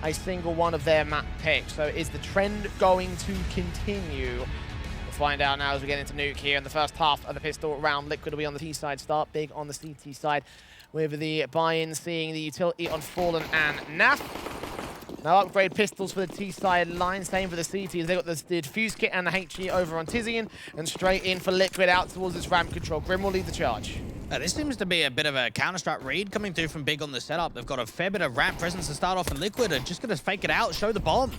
a single one of their map picks. So is the trend going to continue? We'll find out now as we get into Nuke here in the first half of the pistol round. Liquid will be on the T side, start big on the CT side with the buy-in, seeing the utility on Fallen and Naf. Now upgrade pistols for the T side line, same for the CT as they got the defuse kit and the HE over on Tizian, and straight in for Liquid out towards this ramp control. Grim will lead the charge. This seems to be a bit of a Counter-Strike read coming through from Big on the setup. They've got a fair bit of ramp presence to start off, and Liquid are just going to fake it out, show the bomb.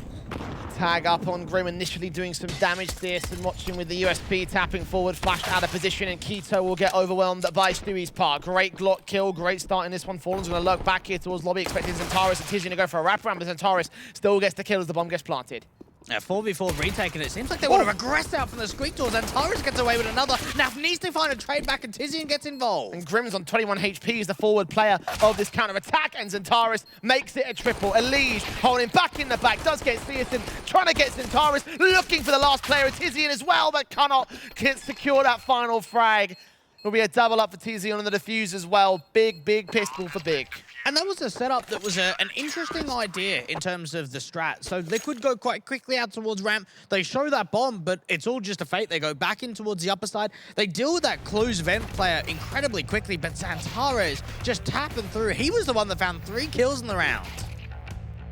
Tag up on Grim, initially doing some damage to this, and watching with the USP tapping forward, flashed out of position, and Keto will get overwhelmed by Stewie's part. Great Glock kill, great start in this one. Fallen's going to lurk back here towards lobby, expecting Zentaris and Tizian to go for a wrap around, but Zentaris still gets the kill as the bomb gets planted. 4v4 retake, and it seems like they want to regress out from the squeak doors, and Taurus gets away with another. Naf needs to find a trade back, and Tizian gets involved. And Grim's on 21 HP, is the forward player of this counter-attack, and Zentaris makes it a triple. Elise holding back in the back, does get Searson, trying to get Zentaris, looking for the last player, Tizian as well, but cannot secure that final frag. Will be a double up for Tizian on the defuse as well. Big pistol for Big. And that was a setup that was an interesting idea in terms of the strat. So Liquid go quite quickly out towards ramp. They show that bomb, but it's all just a fake. They go back in towards the upper side. They deal with that closed vent player incredibly quickly, but Zentaris just tapping through. He was the one that found 3 kills in the round.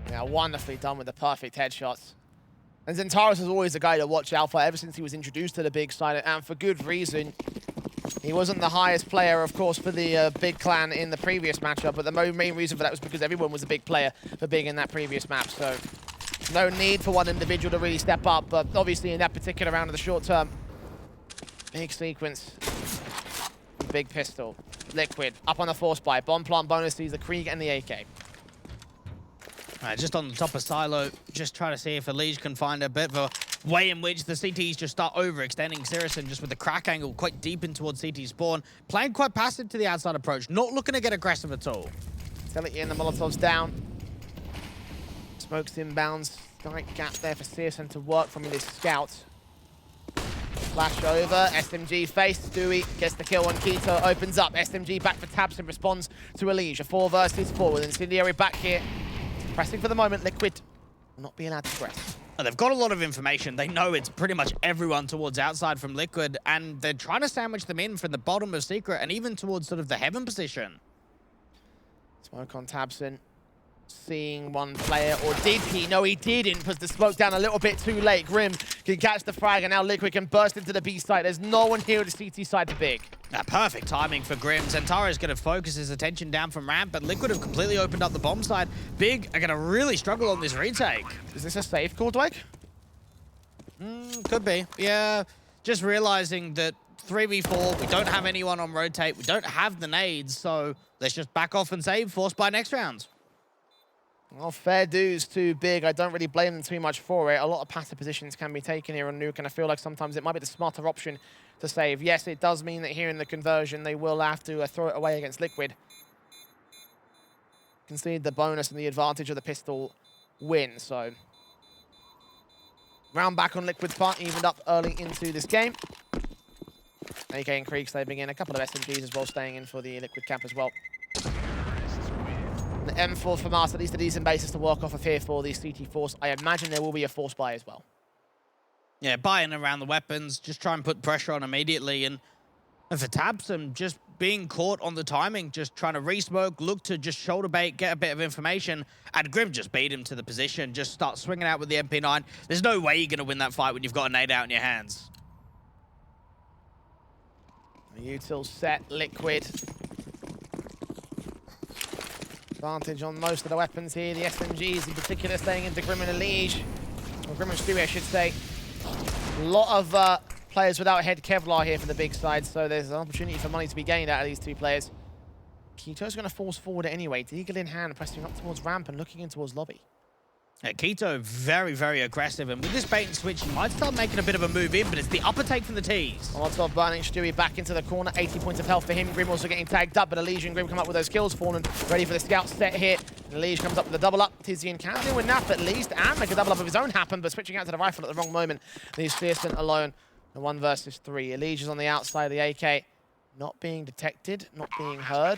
Yeah, wonderfully done with the perfect headshots. And Zentaris is always a guy to watch out for ever since he was introduced to the Big side, and for good reason. He wasn't the highest player, of course, for the Big clan in the previous matchup, but the main reason for that was because everyone was a big player for Big in that previous map, so no need for one individual to really step up, but obviously in that particular round of the short term, big sequence, big pistol, Liquid, up on the force buy, bomb plant bonus sees the Krieg and the AK. Just on the top of Silo, just trying to see if Elige can find a bit of a way in which the CTs just start overextending Sirison just with the crack angle quite deep in towards CT spawn. Playing quite passive to the outside approach, not looking to get aggressive at all. Utility in the Molotov's down. Smokes inbounds. Tight gap there for Sirison to work from this scout. Flash over, SMG face, Stewie gets the kill on Keto, opens up, SMG back for Tabs and responds to Elige. A 4 versus 4 with Incendiary back here. Pressing for the moment, Liquid will not be allowed to press. They've got a lot of information. They know it's pretty much everyone towards outside from Liquid, and they're trying to sandwich them in from the bottom of Secret and even towards sort of the heaven position. Smoke on Tabson. Seeing one player, or did he? No, he didn't, because the smoke down a little bit too late. Grim can catch the frag, and now Liquid can burst into the B side. There's no one here at the CT side for Big. Perfect timing for Grim. Zentara is going to focus his attention down from ramp, but Liquid have completely opened up the bomb side. Big are going to really struggle on this retake. Is this a safe call, Dwight? Could be. Yeah, just realizing that 3v4, we don't have anyone on rotate, we don't have the nades, so let's just back off and save, force by next round. Well, fair dues to Big. I don't really blame them too much for it. A lot of passive positions can be taken here on Nuke, and I feel like sometimes it might be the smarter option to save. Yes, it does mean that here in the conversion, they will have to throw it away against Liquid. Concede the bonus and the advantage of the pistol win, so... Round back on Liquid's part, evened up early into this game. AK and Krieg saving in, a couple of SMGs as well, staying in for the Liquid camp as well. The M4 from us, at least a decent basis to work off of here for the CT Force. I imagine there will be a Force buy as well. Yeah, buying around the weapons, just try and put pressure on immediately. And for Tabson, just being caught on the timing, just trying to re-smoke, look to just shoulder bait, get a bit of information. And Grim just beat him to the position, just start swinging out with the MP9. There's no way you're going to win that fight when you've got a nade out in your hands. Util set, Liquid. Advantage on most of the weapons here. The SMGs in particular staying into Grim and Elige. Or Grim and Stewie, I should say. A lot of players without head Kevlar here for the Big side, so there's an opportunity for money to be gained out of these two players. Keto's going to force forward anyway. Deagle in hand, pressing up towards ramp and looking in towards lobby. Keto very aggressive, and with this bait and switch, he might start making a bit of a move in, but it's the upper take from the tees. Molotov burning Stewie back into the corner, 80 points of health for him. Grim also getting tagged up, but Elige and Grim come up with those kills. Fallen ready for the scout set here. And Elige comes up with the double up. Tizian can deal with Nap at least, and make a double up of his own happen, but switching out to the rifle at the wrong moment. Leaves Fearston alone. The 1 versus 3. Elige is on the outside of the AK, not being detected, not being heard.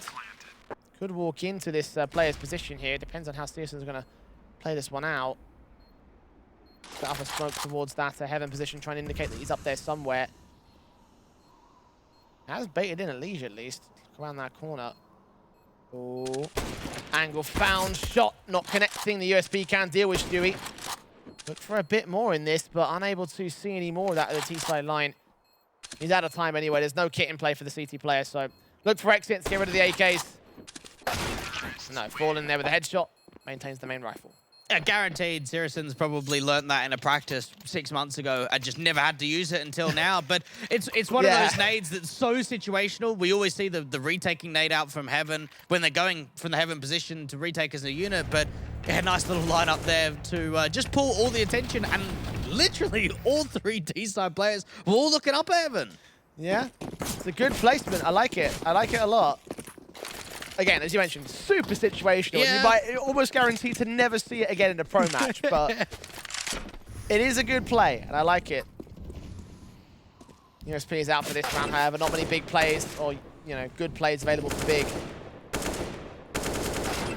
Could walk into this player's position here. Depends on how Fearston's going to play this one out. Set up a smoke towards that heaven position, trying to indicate that he's up there somewhere. Has baited in a Liege at least. Around that corner. Oh. Angle found. Shot not connecting. The USP can deal with Stewie. Look for a bit more in this, but unable to see any more of that at the T-side line. He's out of time anyway. There's no kit in play for the CT player, so look for exits. Get rid of the AKs. No, fall in there with a headshot. Maintains the main rifle. Yeah, guaranteed Siriuson's probably learned that in a practice 6 months ago. I just never had to use it until now. But it's one of those nades that's so situational. We always see the retaking nade out from heaven when they're going from the heaven position to retake as a unit. But yeah, nice little lineup there to just pull all the attention. And literally all 3 T-side players were all looking up at heaven. Yeah, it's a good placement. I like it. I like it a lot. Again, as you mentioned, super situational. Yeah. You might almost guarantee to never see it again in a pro match, but it is a good play, and I like it. USP is out for this round, however, not many big plays or good plays available for big.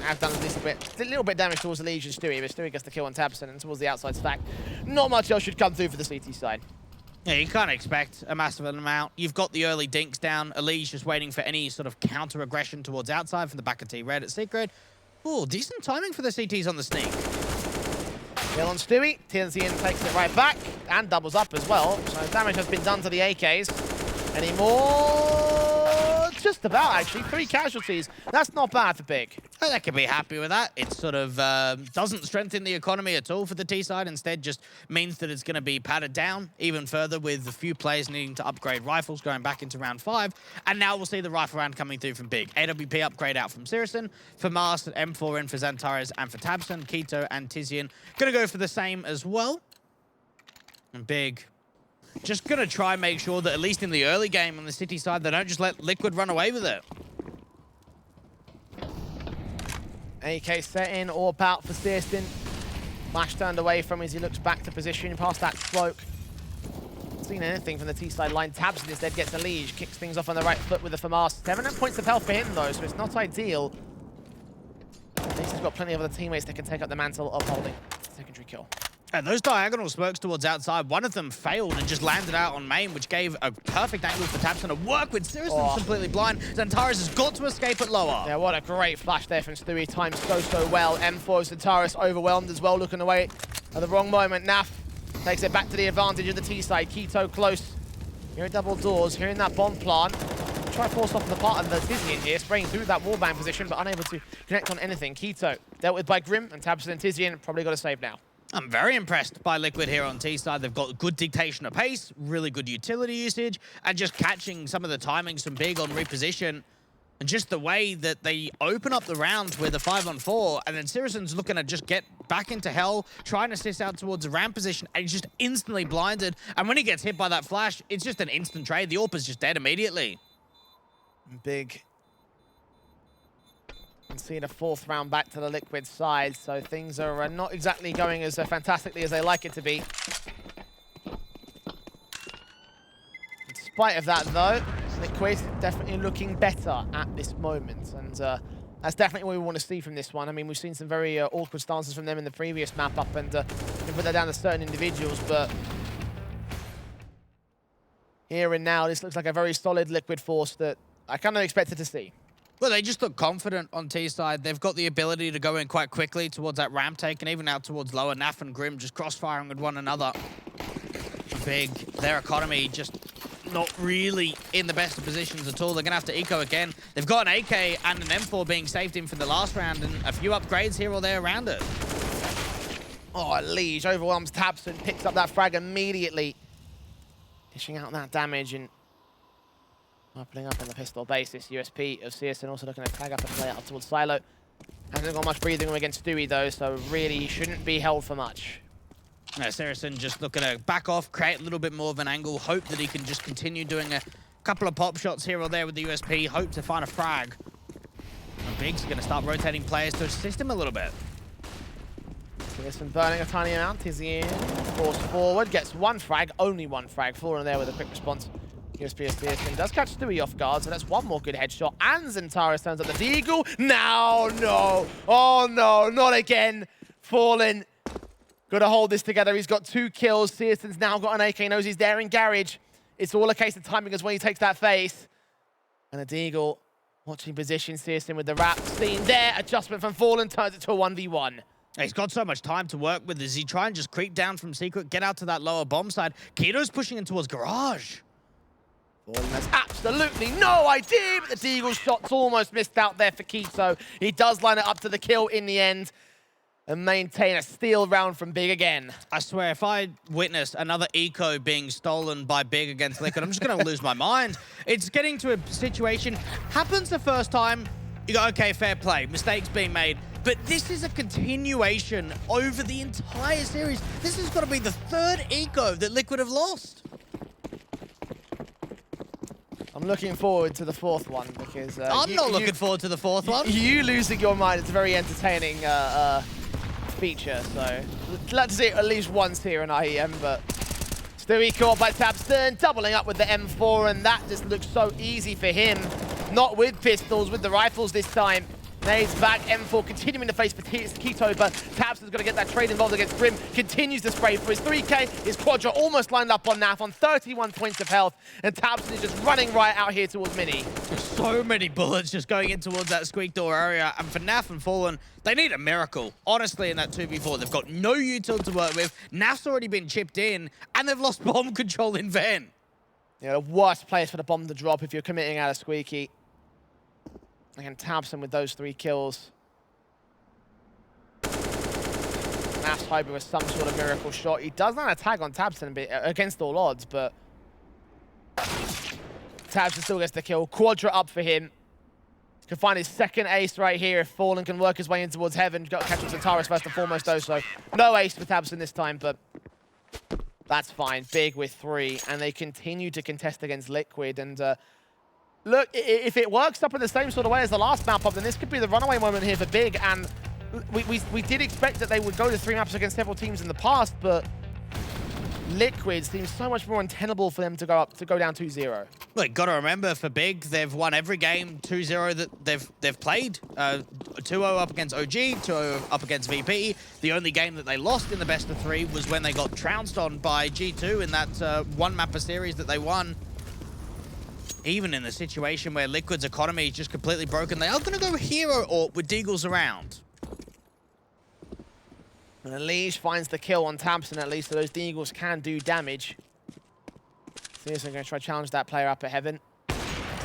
Have done a little bit damage towards the Legion Stewie, but Stewie gets the kill on Tabson and towards the outside stack. Not much else should come through for the CT side. Yeah, you can't expect a massive amount. You've got the early dinks down. Elise just waiting for any sort of counter-aggression towards outside from the back of T-Red at Secret. Ooh, decent timing for the CTs on the sneak. Kill on Stewie. TNCN takes it right back and doubles up as well. So damage has been done to the AKs. Any more? Just about, actually. 3 casualties. That's not bad for big. I could be happy with that. It sort of doesn't strengthen the economy at all for the T side. Instead, just means that it's going to be padded down even further with a few players needing to upgrade rifles going back into round 5. And now we'll see the rifle round coming through from big. AWP upgrade out from Sirison. For Mars, M4 in for Xantares and for Tabson. Keto and Tizian going to go for the same as well. And big just going to try and make sure that at least in the early game on the City side, they don't just let Liquid run away with it. AK set in, AWP out for Searston. Flash turned away from as he looks back to position past that smoke. Not seen anything from the T-side line. Tabson instead gets a Liege, kicks things off on the right foot with the FAMAS. 7 points of health for him though, so it's not ideal. At least he's got plenty of other teammates that can take up the mantle of holding. Secondary kill. And those diagonal smokes towards outside, one of them failed and just landed out on main, which gave a perfect angle for Tabson to work with. Siriuson's completely blind. Xantares has got to escape at lower. Yeah, what a great flash there from Stewie. Timed so well. M4 Xantares overwhelmed as well, looking away at the wrong moment. Naf takes it back to the advantage of the T side. Keto close. Here at double doors, here in that bomb plant. Try to force off the part of the Tizian here, spraying through that wallbang position, but unable to connect on anything. Keto dealt with by Grim, and Tabson and Tizian probably got a save now. I'm very impressed by Liquid here on T-side. They've got good dictation of pace, really good utility usage, and just catching some of the timings from big on reposition. And just the way that they open up the round with a 5-on-4, and then Sirison's looking to just get back into hell, trying to assist out towards the ramp position, and he's just instantly blinded. And when he gets hit by that flash, it's just an instant trade. The AWP is just dead immediately. Big. And seeing a 4th round back to the Liquid side, so things are not exactly going as fantastically as they like it to be. In spite of that, though, Liquid definitely looking better at this moment, and that's definitely what we want to see from this one. I mean, we've seen some very awkward stances from them in the previous map up, and you can put that down to certain individuals, but here and now, this looks like a very solid Liquid force that I kind of expected to see. Well, they just look confident on T-side. They've got the ability to go in quite quickly towards that ramp take, and even out towards lower. Naf and Grim just crossfiring with one another. Big. Their economy just not really in the best of positions at all. They're going to have to eco again. They've got an AK and an M4 being saved in for the last round, and a few upgrades here or there around it. Oh, Liege overwhelms Tabson, picks up that frag immediately. Dishing out that damage and putting up on the pistol basis. USP of Searson also looking to tag up and play out towards Silo. Hasn't got much breathing room against Stewie though, so really he shouldn't be held for much. Yeah, Sirison just looking to back off, create a little bit more of an angle, hope that he can just continue doing a couple of pop shots here or there with the USP, hope to find a frag. And Big's going to start rotating players to assist him a little bit. Searson burning a tiny amount. Tizian forced forward, gets 1 frag, only 1 frag. Fallen there with a quick response. USP of Searson does catch Stewie off guard, so that's 1 more good headshot. And Xantares turns up the Deagle. Now, no. Oh, no, not again. Fallen. Got to hold this together. He's got 2 kills. Searson's now got an AK. Knows he's there in garage. It's all a case of timing as when he takes that face. And a Deagle watching position. Searson with the wrap. Seen there. Adjustment from Fallen turns it to a 1v1. He's got so much time to work with. Does he try and just creep down from Secret, get out to that lower bomb side? Keto's pushing in towards Garage. Fallen has absolutely no idea, but the Deagle shot's almost missed out there for Keto. He does line it up to the kill in the end and maintain a steal round from Big again. I swear, if I witnessed another eco being stolen by Big against Liquid, I'm just going to lose my mind. It's getting to a situation, happens the first time, you go, okay, fair play, mistakes being made. But this is a continuation over the entire series. This has got to be the 3rd eco that Liquid have lost. I'm looking forward to the 4th one because... I'm not looking forward to the 4th one. You losing your mind, it's a very entertaining feature, so glad to see it at least once here in IEM, but still he caught by Tabston, doubling up with the M4, and that just looks so easy for him. Not with pistols, with the rifles this time. Nades back, M4 continuing to face for Keto, but Tabston's going to get that trade involved against Grim. Continues to spray for his 3K. His Quadra almost lined up on Naf on 31 points of health, and Tabston is just running right out here towards Mini. So many bullets just going in towards that squeak door area, and for Naf and Fallen, they need a miracle. Honestly, in that 2v4, they've got no util to work with. Naf's already been chipped in, and they've lost bomb control in Ven. Yeah, the worst place for the bomb to drop if you're committing out of Squeaky. And Tabson with those 3 kills. Naf's hoping with some sort of miracle shot. He does not tag on Tabson against all odds, but Tabson still gets the kill. Quadra up for him. Can find his 2nd ace right here if Fallen can work his way in towards heaven. Got to catch up to Taurus first and foremost though, so no ace for Tabson this time, but that's fine. Big with 3, and they continue to contest against Liquid, and look, if it works up in the same sort of way as the last map up, then this could be the runaway moment here for Big. And we did expect that they would go to 3 maps against several teams in the past, but Liquid seems so much more untenable for them to go down 2-0. Look, got to remember, for Big, they've won every game 2-0 that they've played. 2-0 up against OG, 2-0 up against VP. The only game that they lost in the best of 3 was when they got trounced on by G2 in that 1 mapper series that they won. Even in the situation where Liquid's economy is just completely broken, they are going to go hero AWP with Deagles around. And Elige finds the kill on Tabson at least, so those Deagles can do damage. Searson going to try to challenge that player up at heaven.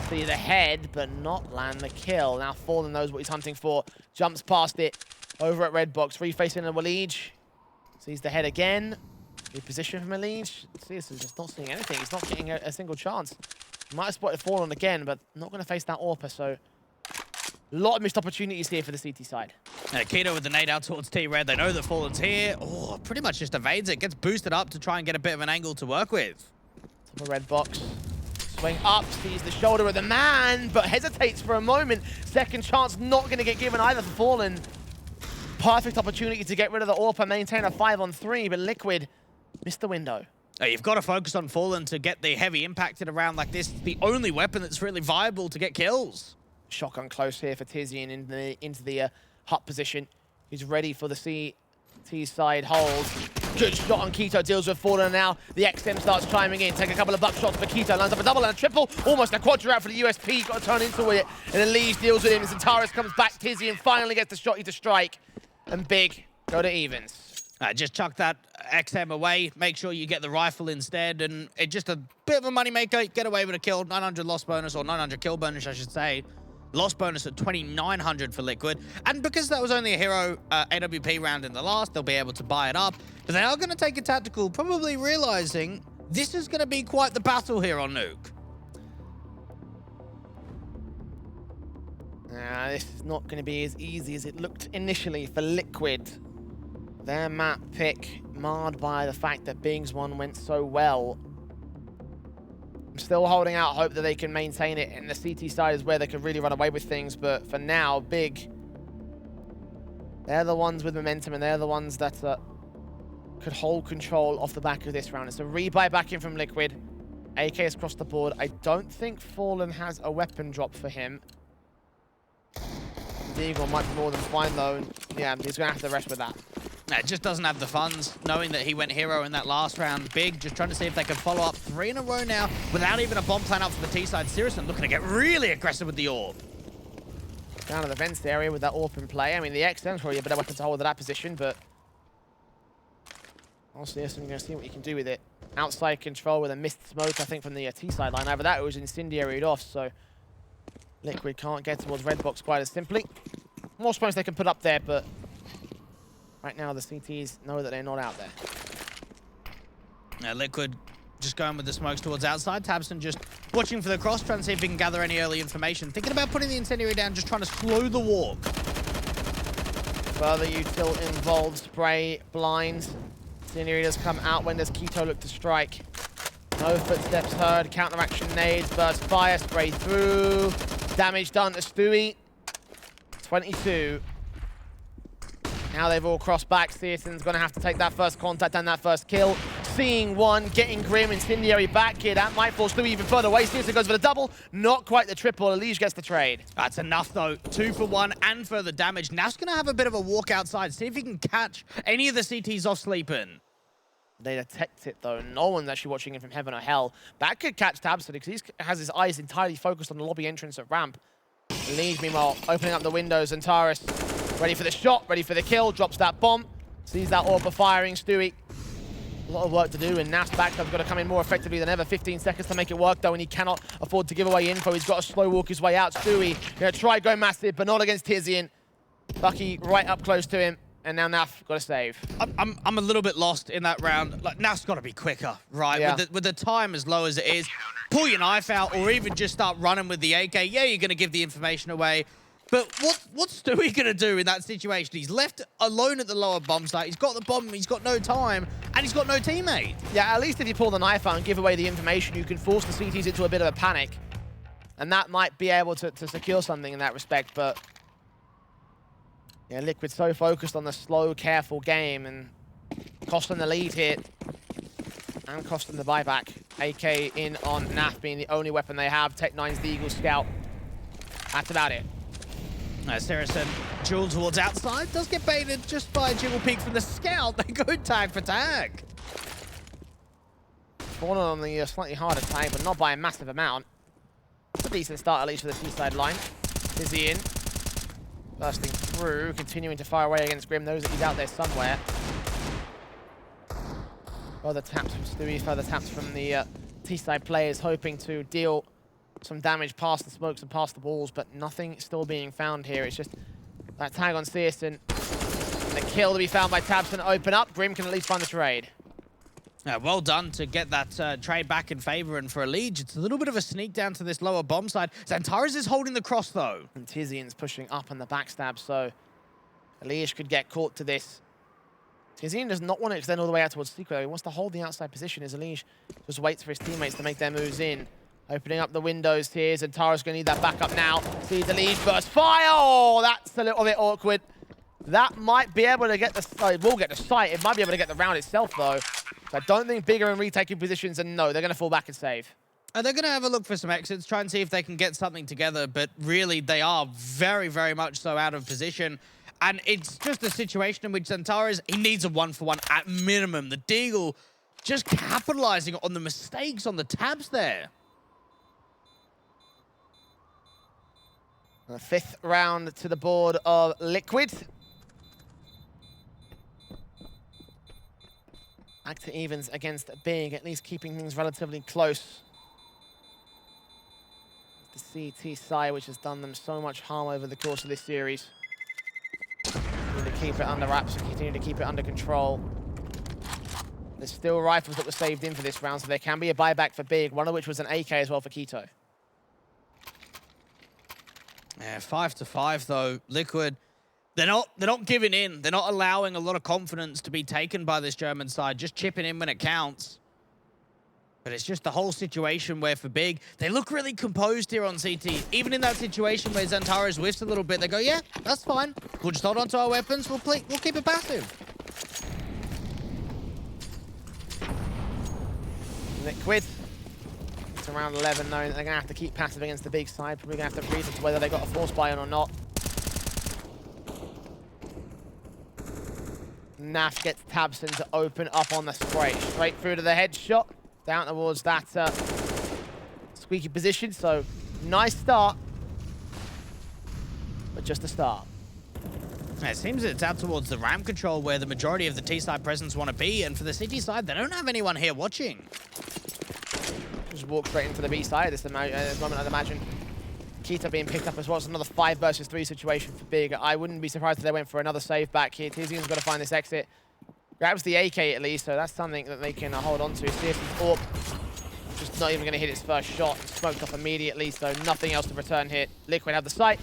See the head, but not land the kill. Now Fallen knows what he's hunting for. Jumps past it. Over at red box. Refacing a Elige. Sees the head again. Good position from Elige. Searson's just not seeing anything. He's not getting a single chance. Might have spotted Fallen again, but not going to face that AWP, so a lot of missed opportunities here for the CT side. Keto with the nade out towards T-Red. They know that Fallen's here. Oh, pretty much just evades it. Gets boosted up to try and get a bit of an angle to work with. Top of red box. Swing up, sees the shoulder of the man, but hesitates for a moment. Second chance not going to get given either for Fallen. Perfect opportunity to get rid of the AWP and maintain a 5-on-3, but Liquid missed the window. You've got to focus on Fallen to get the heavy impacted around like this. It's the only weapon that's really viable to get kills. Shotgun close here for Tizian into the hut position. He's ready for the CT side hold. Good shot on Keto, deals with Fallen now. The XM starts chiming in. Take a couple of buck shots for Keto. Lines up a double and a triple. Almost a quadra out for the USP. Got to turn into it. And Elige deals with him. And Zentaris comes back. Tizian finally gets the shot to strike. And Big go to evens. Just chuck that XM away, make sure you get the rifle instead, and it's just a bit of a moneymaker. Get away with a kill, 900 loss bonus, or 900 kill bonus, I should say. Loss bonus at 2,900 for Liquid. And because that was only a hero AWP round in the last, they'll be able to buy it up. But they are going to take a tactical, probably realizing this is going to be quite the battle here on Nuke. This is not going to be as easy as it looked initially for Liquid. Their map pick marred by the fact that Big's one went so well. I'm still holding out hope that they can maintain it, and the CT side is where they could really run away with things, but for now, Big, they're the ones with momentum, and they're the ones that could hold control off the back of this round. It's a rebuy back in from Liquid. AK is across the board. I don't think Fallen has a weapon drop for him. Deagle might be more than fine, though. Yeah, he's going to have to rest with that. It just doesn't have the funds, knowing that he went hero in that last round. Big, just trying to see if they can follow up 3 in a row now without even a bomb plan up for the T side. Seriously, looking to get really aggressive with the orb. Down to the vents area with that AWP in play. I mean, the XM's probably a better weapon to hold at that position, but honestly, you're going to see what you can do with it. Outside control with a missed smoke, I think, from the T side line. Over that, it was incendiaried off, so Liquid can't get towards red box quite as simply. More smokes they can put up there, but right now the CTs know that they're not out there. Liquid just going with the smokes towards outside. tabseN just watching for the cross, trying to see if he can gather any early information. Thinking about putting the incendiary down, just trying to slow the walk. Further util involved, spray, blinds. Incendiary does come out when does Keto look to strike. No footsteps heard, counteraction nades, burst fire, spray through. Damage done to Stewie. 22. Now they've all crossed back. CSGO's going to have to take that first contact and that first kill. Seeing one, getting Grim, incendiary back here. That might force Stewie even further away. CSGO goes for the double. Not quite the triple. Elige gets the trade. That's enough, though. 2 for 1 and further damage. Naf's going to have a bit of a walk outside. See if he can catch any of the CTs off sleeping. They detect it, though. No one's actually watching him from heaven or hell. That could catch tabseN because he has his eyes entirely focused on the lobby entrance at ramp. Elige, meanwhile, opening up the windows. And Taurus ready for the shot, ready for the kill. Drops that bomb. Sees that AWP firing. Stewie, a lot of work to do. And Naf's backup's got to come in more effectively than ever. 15 seconds to make it work, though, and he cannot afford to give away info. He's got to slow walk his way out. Stewie going to try go massive, but not against Tizian. Bucky right up close to him. And now Naf got to save. I'm a little bit lost in that round. Like, Naf's got to be quicker, right? Yeah. With the time as low as it is, pull your knife out or even just start running with the AK. Yeah, you're going to give the information away. But what's Stewie going to do in that situation? He's left alone at the lower bomb site. He's got the bomb, he's got no time, and he's got no teammate. Yeah, at least if you pull the knife out and give away the information, you can force the CTs into a bit of a panic. And that might be able to secure something in that respect, but yeah, Liquid so focused on the slow, careful game and costing the lead here and costing the buyback. AK in on Naf being the only weapon they have. Tech9's the Eagle Scout. That's about it. Saracen, duel towards outside, does get baited just by a jiggle peek from the Scout. They go tag for tag. Fallen on the slightly harder tag, but not by a massive amount. It's a decent start, at least, for the Seaside line. Dizzy in. Bursting through, continuing to fire away against Grim, knows that he's out there somewhere. Further taps from Stewie, further taps from the T-side players, hoping to deal some damage past the smokes and past the walls, but nothing still being found here. It's just that tag on CSGO. The kill to be found by tabseN open up. Grim can at least find the trade. Well done to get that trade back in favor, and for Elige, it's a little bit of a sneak down to this lower bomb side. Xantares is holding the cross, though. And Tizian's pushing up on the backstab, so Elige could get caught to this. Tizian does not want to extend all the way out towards Secret. He wants to hold the outside position as Elige just waits for his teammates to make their moves in. Opening up the windows here, Xantares going to need that backup now. Sees Elige burst fire. Oh, that's a little bit awkward. That might be able to get the... it will get the sight. It might be able to get the round itself, though. So I don't think Big are in retaking positions, and no, they're going to fall back and save. They're going to have a look for some exits, try and see if they can get something together, but really they are very, very much so out of position. And it's just a situation in which Xantares, he needs a 1-for-1 at minimum. The Deagle just capitalizing on the mistakes on the tabs there. The 5th round to the board of Liquid. Back to evens against Big, at least keeping things relatively close. The CT side, which has done them so much harm over the course of this series. Continue to keep it under wraps and continue to keep it under control. There's still rifles that were saved in for this round, so there can be a buyback for Big, one of which was an AK as well for Keto. Yeah, 5-5 though. Liquid, they're not giving in. They're not allowing a lot of confidence to be taken by this German side, just chipping in when it counts. But it's just the whole situation where for Big, they look really composed here on CT. Even in that situation where Xantares whiffs a little bit, they go, yeah, that's fine. We'll just hold on to our weapons. We'll keep it passive. Liquid. It's around 11, knowing that they're going to have to keep passive against the Big side. Probably going to have to read as to whether they got a force buy on or not. Naf gets Tabson to open up on the spray. Straight through to the headshot. Down towards that squeaky position. So, nice start. But just a start. It seems it's out towards the ramp control where the majority of the T-side presence want to be, and for the City side, they don't have anyone here watching. Just walk straight into the B side at this moment, I'd imagine. Keita being picked up as well. It's another 5 versus 3 situation for Big. I wouldn't be surprised if they went for another save back here. Tizian's got to find this exit. Grabs the AK at least, so that's something that they can hold on to. Searson's AWP just not even going to hit its first shot. Smoked off immediately, so nothing else to return hit. Liquid have the sight,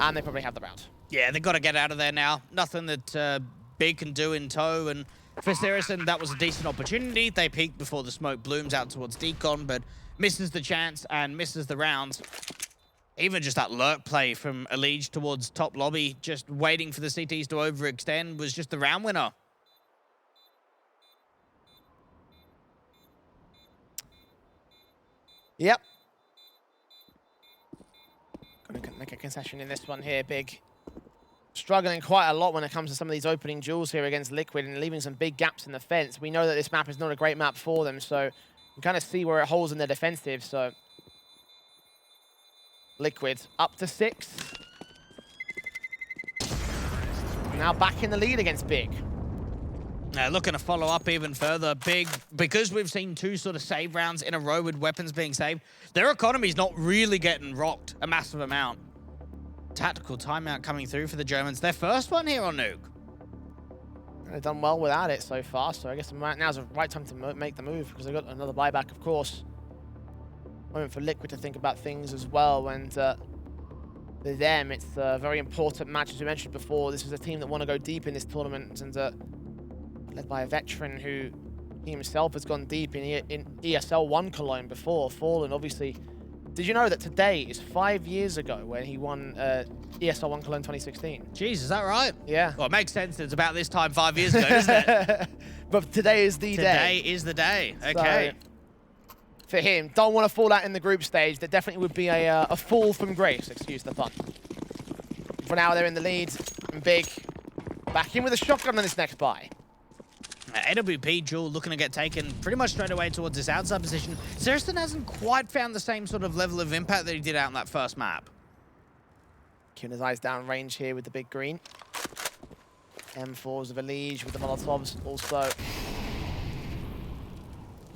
and they probably have the round. Yeah, they've got to get out of there now. Nothing that Big can do in tow, and for Saracen, that was a decent opportunity. They peeked before the smoke blooms out towards Decon, but misses the chance and misses the rounds. Even just that lurk play from Elige towards top lobby, just waiting for the CTs to overextend, was just the round winner. Yep. Gonna make a concession in this one here, Big. Struggling quite a lot when it comes to some of these opening duels here against Liquid and leaving some big gaps in the fence. We know that this map is not a great map for them, so you can kind of see where it holds in their defensive, so... Liquid up to 6. Now back in the lead against Big. Looking to follow up even further. Big, because we've seen 2 sort of save rounds in a row with weapons being saved, their economy's not really getting rocked a massive amount. Tactical timeout coming through for the Germans. Their first one here on Nuke. They've done well without it so far, so I guess now's the right time to make the move because they've got another buyback, of course. Moment for Liquid to think about things as well, and for them, it's a very important match, as we mentioned before. This is a team that want to go deep in this tournament, and led by a veteran who he himself has gone deep in ESL 1 Cologne before, Fallen, obviously. Did you know that today is 5 years ago when he won ESL 1 Cologne 2016? Jeez, is that right? Yeah. Well, it makes sense. It's about this time 5 years ago, doesn't it? But today is the day. Today is the day. Okay. So, for him, don't want to fall out in the group stage. There definitely would be a fall from grace, excuse the pun. For now, they're in the lead, and Big back in with a shotgun on this next buy. AWP duel looking to get taken pretty much straight away towards this outside position. Saracen hasn't quite found the same sort of level of impact that he did out on that first map. Keeping his eyes down range here with the big green. M4s of Elige with the Molotovs also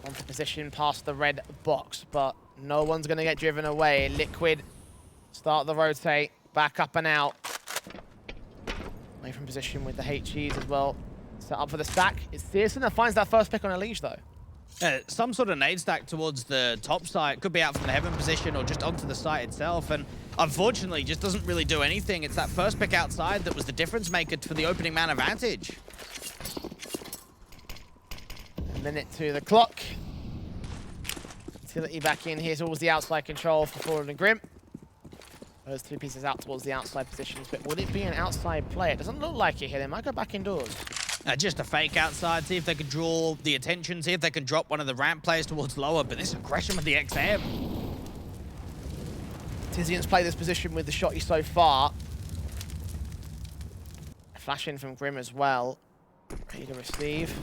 onto position past the red box, but no one's going to get driven away. Liquid start the rotate, back up and out. Away from position with the HEs as well. Set up for the stack. It's Searson that finds that first pick on Elige though. Some sort of nade stack towards the top site. Could be out from the heaven position or just onto the site itself. And unfortunately, just doesn't really do anything. It's that first pick outside that was the difference maker for the opening man advantage. A minute to the clock. Utility back in here towards the outside control for Fallen and Grim. Those 2 pieces out towards the outside positions. But would it be an outside play? It doesn't look like it here. They might go back indoors. Just a fake outside, see if they can draw the attention, see if they can drop one of the ramp players towards lower, but this aggression with the XM. Tizian's played this position with the shotty so far. A flash in from Grim as well. Ready to receive.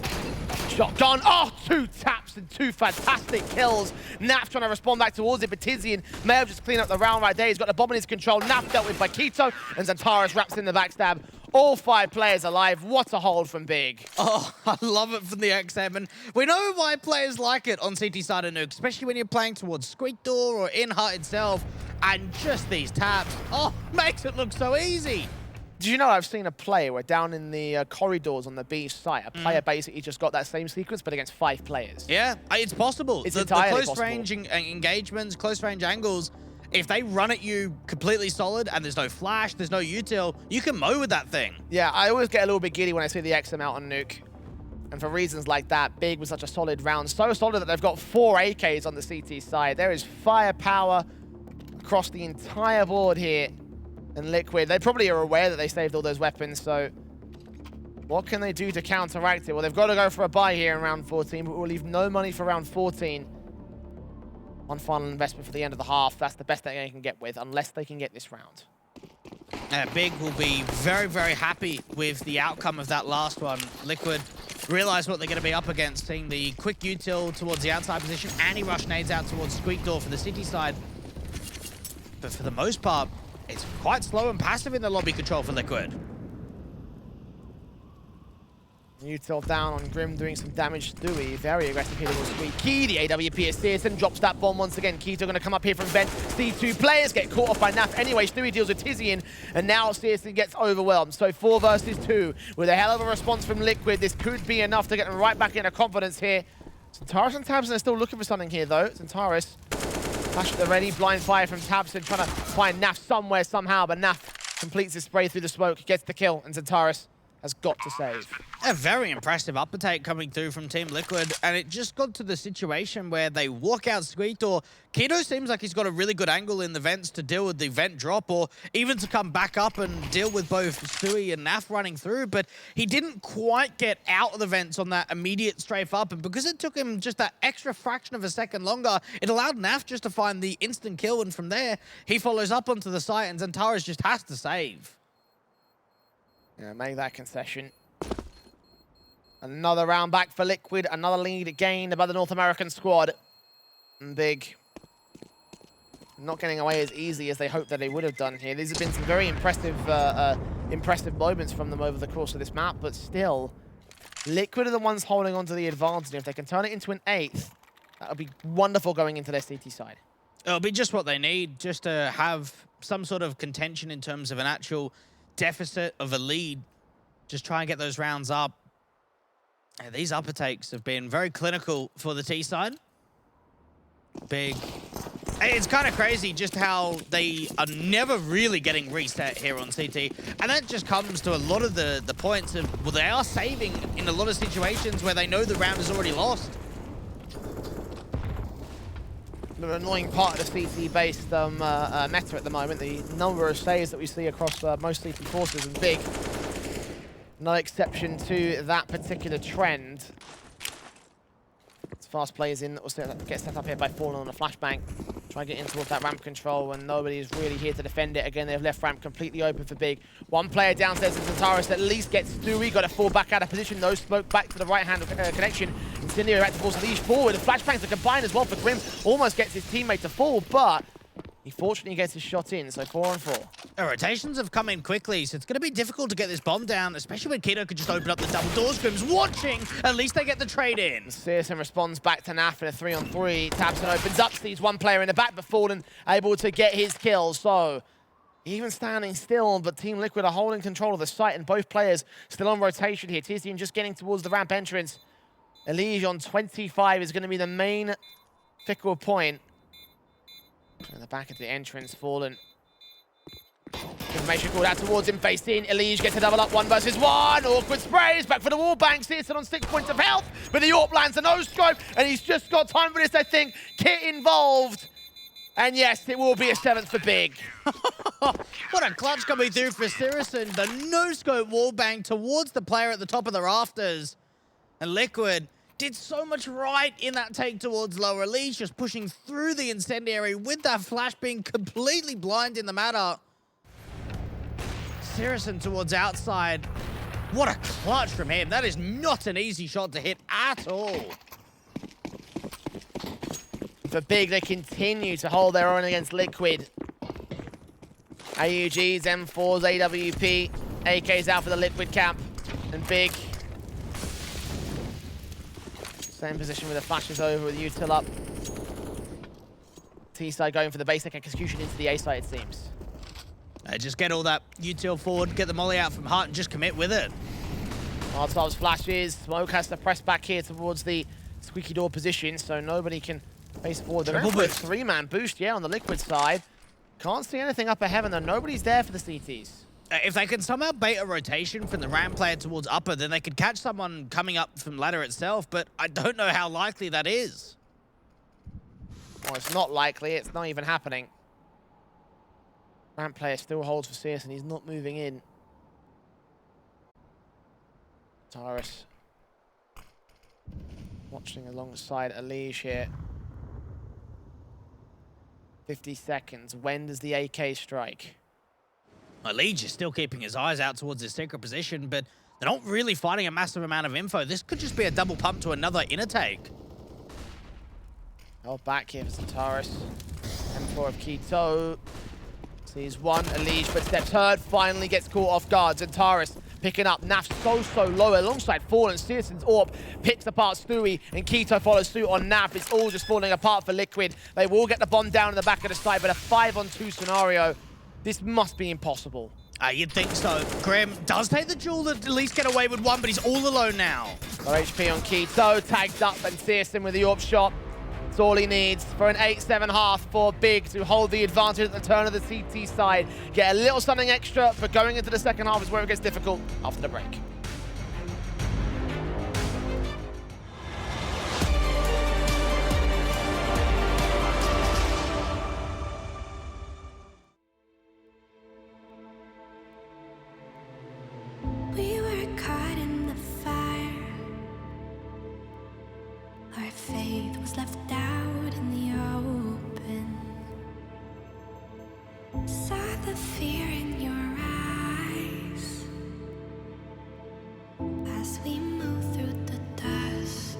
Shotgun. Oh, 2 taps and 2 fantastic kills. Naf trying to respond back towards it, but Tizian may have just cleaned up the round right there. He's got the bomb in his control. Naf dealt with by Keto, and Zantaris wraps in the backstab. All 5 players alive. What a hold from Big. Oh, I love it from the XM. And we know why players like it on CT side of Nuke, especially when you're playing towards Squeak Door or in Hut itself. And just these taps, oh, makes it look so easy. Did you know I've seen a play where down in the corridors on the B site, a player basically just got that same sequence, but against 5 players? Yeah, it's possible. It's the entirely close range engagements, close range angles, if they run at you completely solid and there's no flash, there's no util, you can mow with that thing. Yeah, I always get a little bit giddy when I see the XM out on Nuke. And for reasons like that, Big was such a solid round. So solid that they've got 4 AKs on the CT side. There is firepower across the entire board here. And Liquid, they probably are aware that they saved all those weapons, so what can they do to counteract it? Well, they've got to go for a buy here in round 14, but we'll leave no money for round 14. One final investment for the end of the half. That's the best that they can get with, unless they can get this round. Big will be very, very happy with the outcome of that last one. Liquid realize what they're going to be up against, seeing the quick util towards the outside position, and he rush nades out towards Squeak Door for the city side. But for the most part, it's quite slow and passive in the lobby control for Liquid. Util down on Grim, doing some damage. Stewie, very aggressive here towards Squeak. Key, the AWP is CSN, drops that bomb once again. Keto going to come up here from vent. C2 players get caught off by Naf. Anyway, Stewie deals with Tizian, and now CSN gets overwhelmed. So 4 versus 2, with a hell of a response from Liquid. This could be enough to get them right back into confidence here. Centaurus and Tabson are still looking for something here, though. Centaurus, flash at the ready, blind fire from Tabson, trying to find Naf somewhere, somehow, but Naf completes his spray through the smoke, gets the kill, and Centaurus has got to save. A very impressive uptake coming through from Team Liquid, and it just got to the situation where they walk out Squeak Door. Keto seems like he's got a really good angle in the vents to deal with the vent drop, or even to come back up and deal with both Stewie and Naf running through, but he didn't quite get out of the vents on that immediate strafe up, and because it took him just that extra fraction of a second longer, it allowed Naf just to find the instant kill, and from there, he follows up onto the site, and Zentaris just has to save. Yeah, make that concession. Another round back for Liquid, another lead gained by the North American squad. And Big not getting away as easy as they hoped that they would have done here. These have been some very impressive moments from them over the course of this map, but still, Liquid are the ones holding on to the advantage. And if they can turn it into an 8th, that would be wonderful going into their CT side. It'll be just what they need, just to have some sort of contention in terms of an actual deficit of a lead. Just try and get those rounds up. And these upper takes have been very clinical for the T side. Big. It's kind of crazy just how they are never really getting reset here on CT. And that just comes to a lot of the points of, well, they are saving in a lot of situations where they know the round is already lost. The annoying part of the CT-based meta at the moment, the number of saves that we see across most CT forces is big. No exception to that particular trend. It's fast plays in that will get set up here by falling on a flashbang. Try to get in towards that ramp control when nobody is really here to defend it. Again, they've left ramp completely open for Big. One player downstairs in Centaurus at least gets Stewie. Got to fall back out of position. No smoke back to the right-hand connection. Incendiary back to force Leash forward. The flashbangs are combined as well for Grim. Almost gets his teammate to fall, but he fortunately gets his shot in, so 4 on 4. The rotations have come in quickly, so it's going to be difficult to get this bomb down, especially when Keto could just open up the double doors. Grim's watching. At least they get the trade in. CSM responds back to Naf in a 3 on 3. Tabson opens up, sees one player in the back, but Fallen able to get his kill. So even standing still, but Team Liquid are holding control of the site, and both players still on rotation here. Tizian just getting towards the ramp entrance. Elige on 25 is going to be the main fickle point. In the back of the entrance, Fallen. Information called out towards him, faced in. Elige gets a double up, 1 versus 1. Awkward sprays, back for the wall bang. Searson on 6 points of health, but the AWP lands a no-scope, and he's just got time for this, I think. Kit involved. And yes, it will be a 7th for Big. What a clutch coming through for Searson. The no-scope wall bang towards the player at the top of the rafters. And Liquid did so much right in that take towards lower. Elige just pushing through the incendiary with that flash, being completely blind in the matter. Searson towards outside. What a clutch from him. That is not an easy shot to hit at all. For Big, they continue to hold their own against Liquid. AUGs, M4s, AWP, AKs out for the Liquid camp. And Big, same position with the flashes over with util up. T-side going for the basic execution into the A side, it seems. Just get all that util forward, get the molly out from Hart and just commit with it. Artov's flashes. Smoke has to press back here towards the squeaky door position, so nobody can face forward. They're going for a 3-man boost, yeah, on the Liquid side. Can't see anything up ahead, though. Nobody's there for the CTs. If they can somehow bait a rotation from the ramp player towards upper, then they could catch someone coming up from ladder itself, but I don't know how likely that is. Well, it's not likely. It's not even happening. Ramp player still holds for CS, and he's not moving in. Tyrus watching alongside Elige here. 50 seconds. When does the AK strike? Leach is still keeping his eyes out towards his secret position, but they're not really finding a massive amount of info. This could just be a double pump to another inner take. Oh, back here for Centaurus. M4 of Keto. Sees one, Elige, but steps hurt, finally gets caught off guard. Centaurus picking up Naf so low alongside Fallen. Searson's AWP picks apart Stewie, and Keto follows suit on Naf. It's all just falling apart for Liquid. They will get the bomb down in the back of the side, but a 5-on-2 scenario, this must be impossible. You'd think so. Grim does take the duel to at least get away with one, but he's all alone now. No HP on Keto, tagged up, and Searson with the AWP shot. That's all he needs for an 8-7 for Big to hold the advantage at the turn of the CT side. Get a little something extra, but going into the second half is where it gets difficult after the break. We were caught in the fire. Our faith was left out in the open. Saw the fear in your eyes as we move through the dust.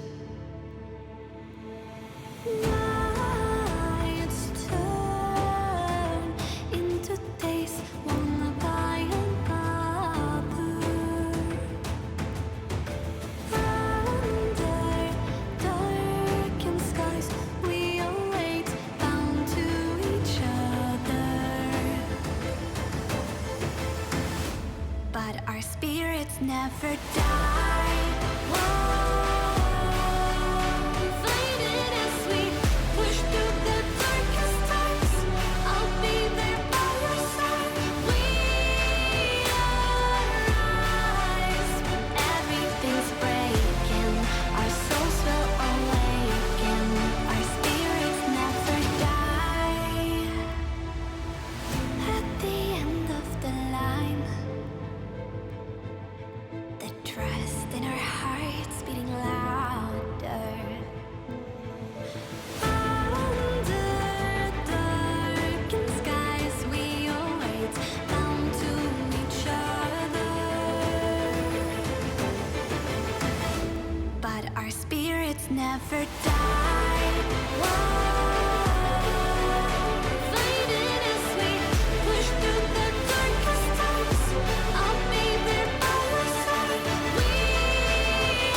Nights turn into days, one by another. Under darkened skies, we await, bound to each other. But our spirits never die. Fighting as we push through the darkest times. I'll be there by your side. We arise. Everything's breaking. Our souls will awaken. Our spirits never die. At the end of the line, the trust in our hearts beating louder. Under darkened skies, we await, bound to each other. But our spirits never die. Fighting as we push through the darkest times. I'll be there by your side. We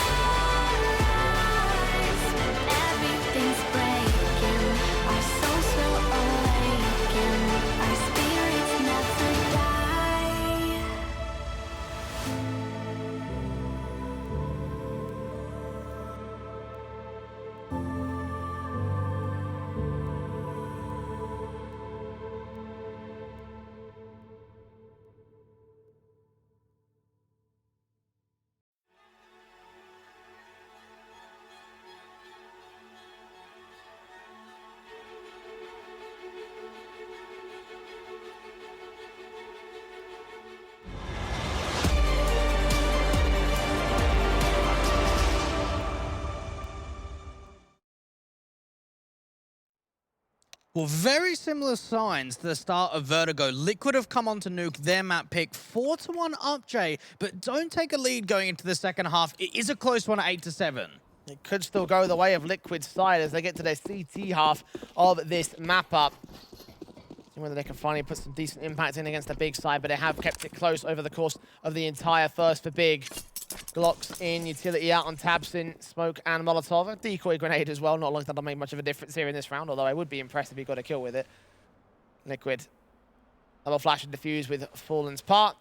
arise. Everything's breaking. Our souls will awaken. Our spirits never die. Well, very similar signs to the start of Vertigo. Liquid have come on to Nuke their map pick. 4-1 up, Jay, but don't take a lead going into the second half. It is a close one at 8-7. It could still go the way of Liquid's side as they get to their CT half of this map up. See whether they can finally put some decent impact in against the Big side, but they have kept it close over the course of the entire first for Big. Glocks in, utility out on Tabson, smoke and Molotov. A decoy grenade as well. Not like that'll make much of a difference here in this round, although I would be impressed if he got a kill with it. Liquid. Double flash and defuse with Fallen's part.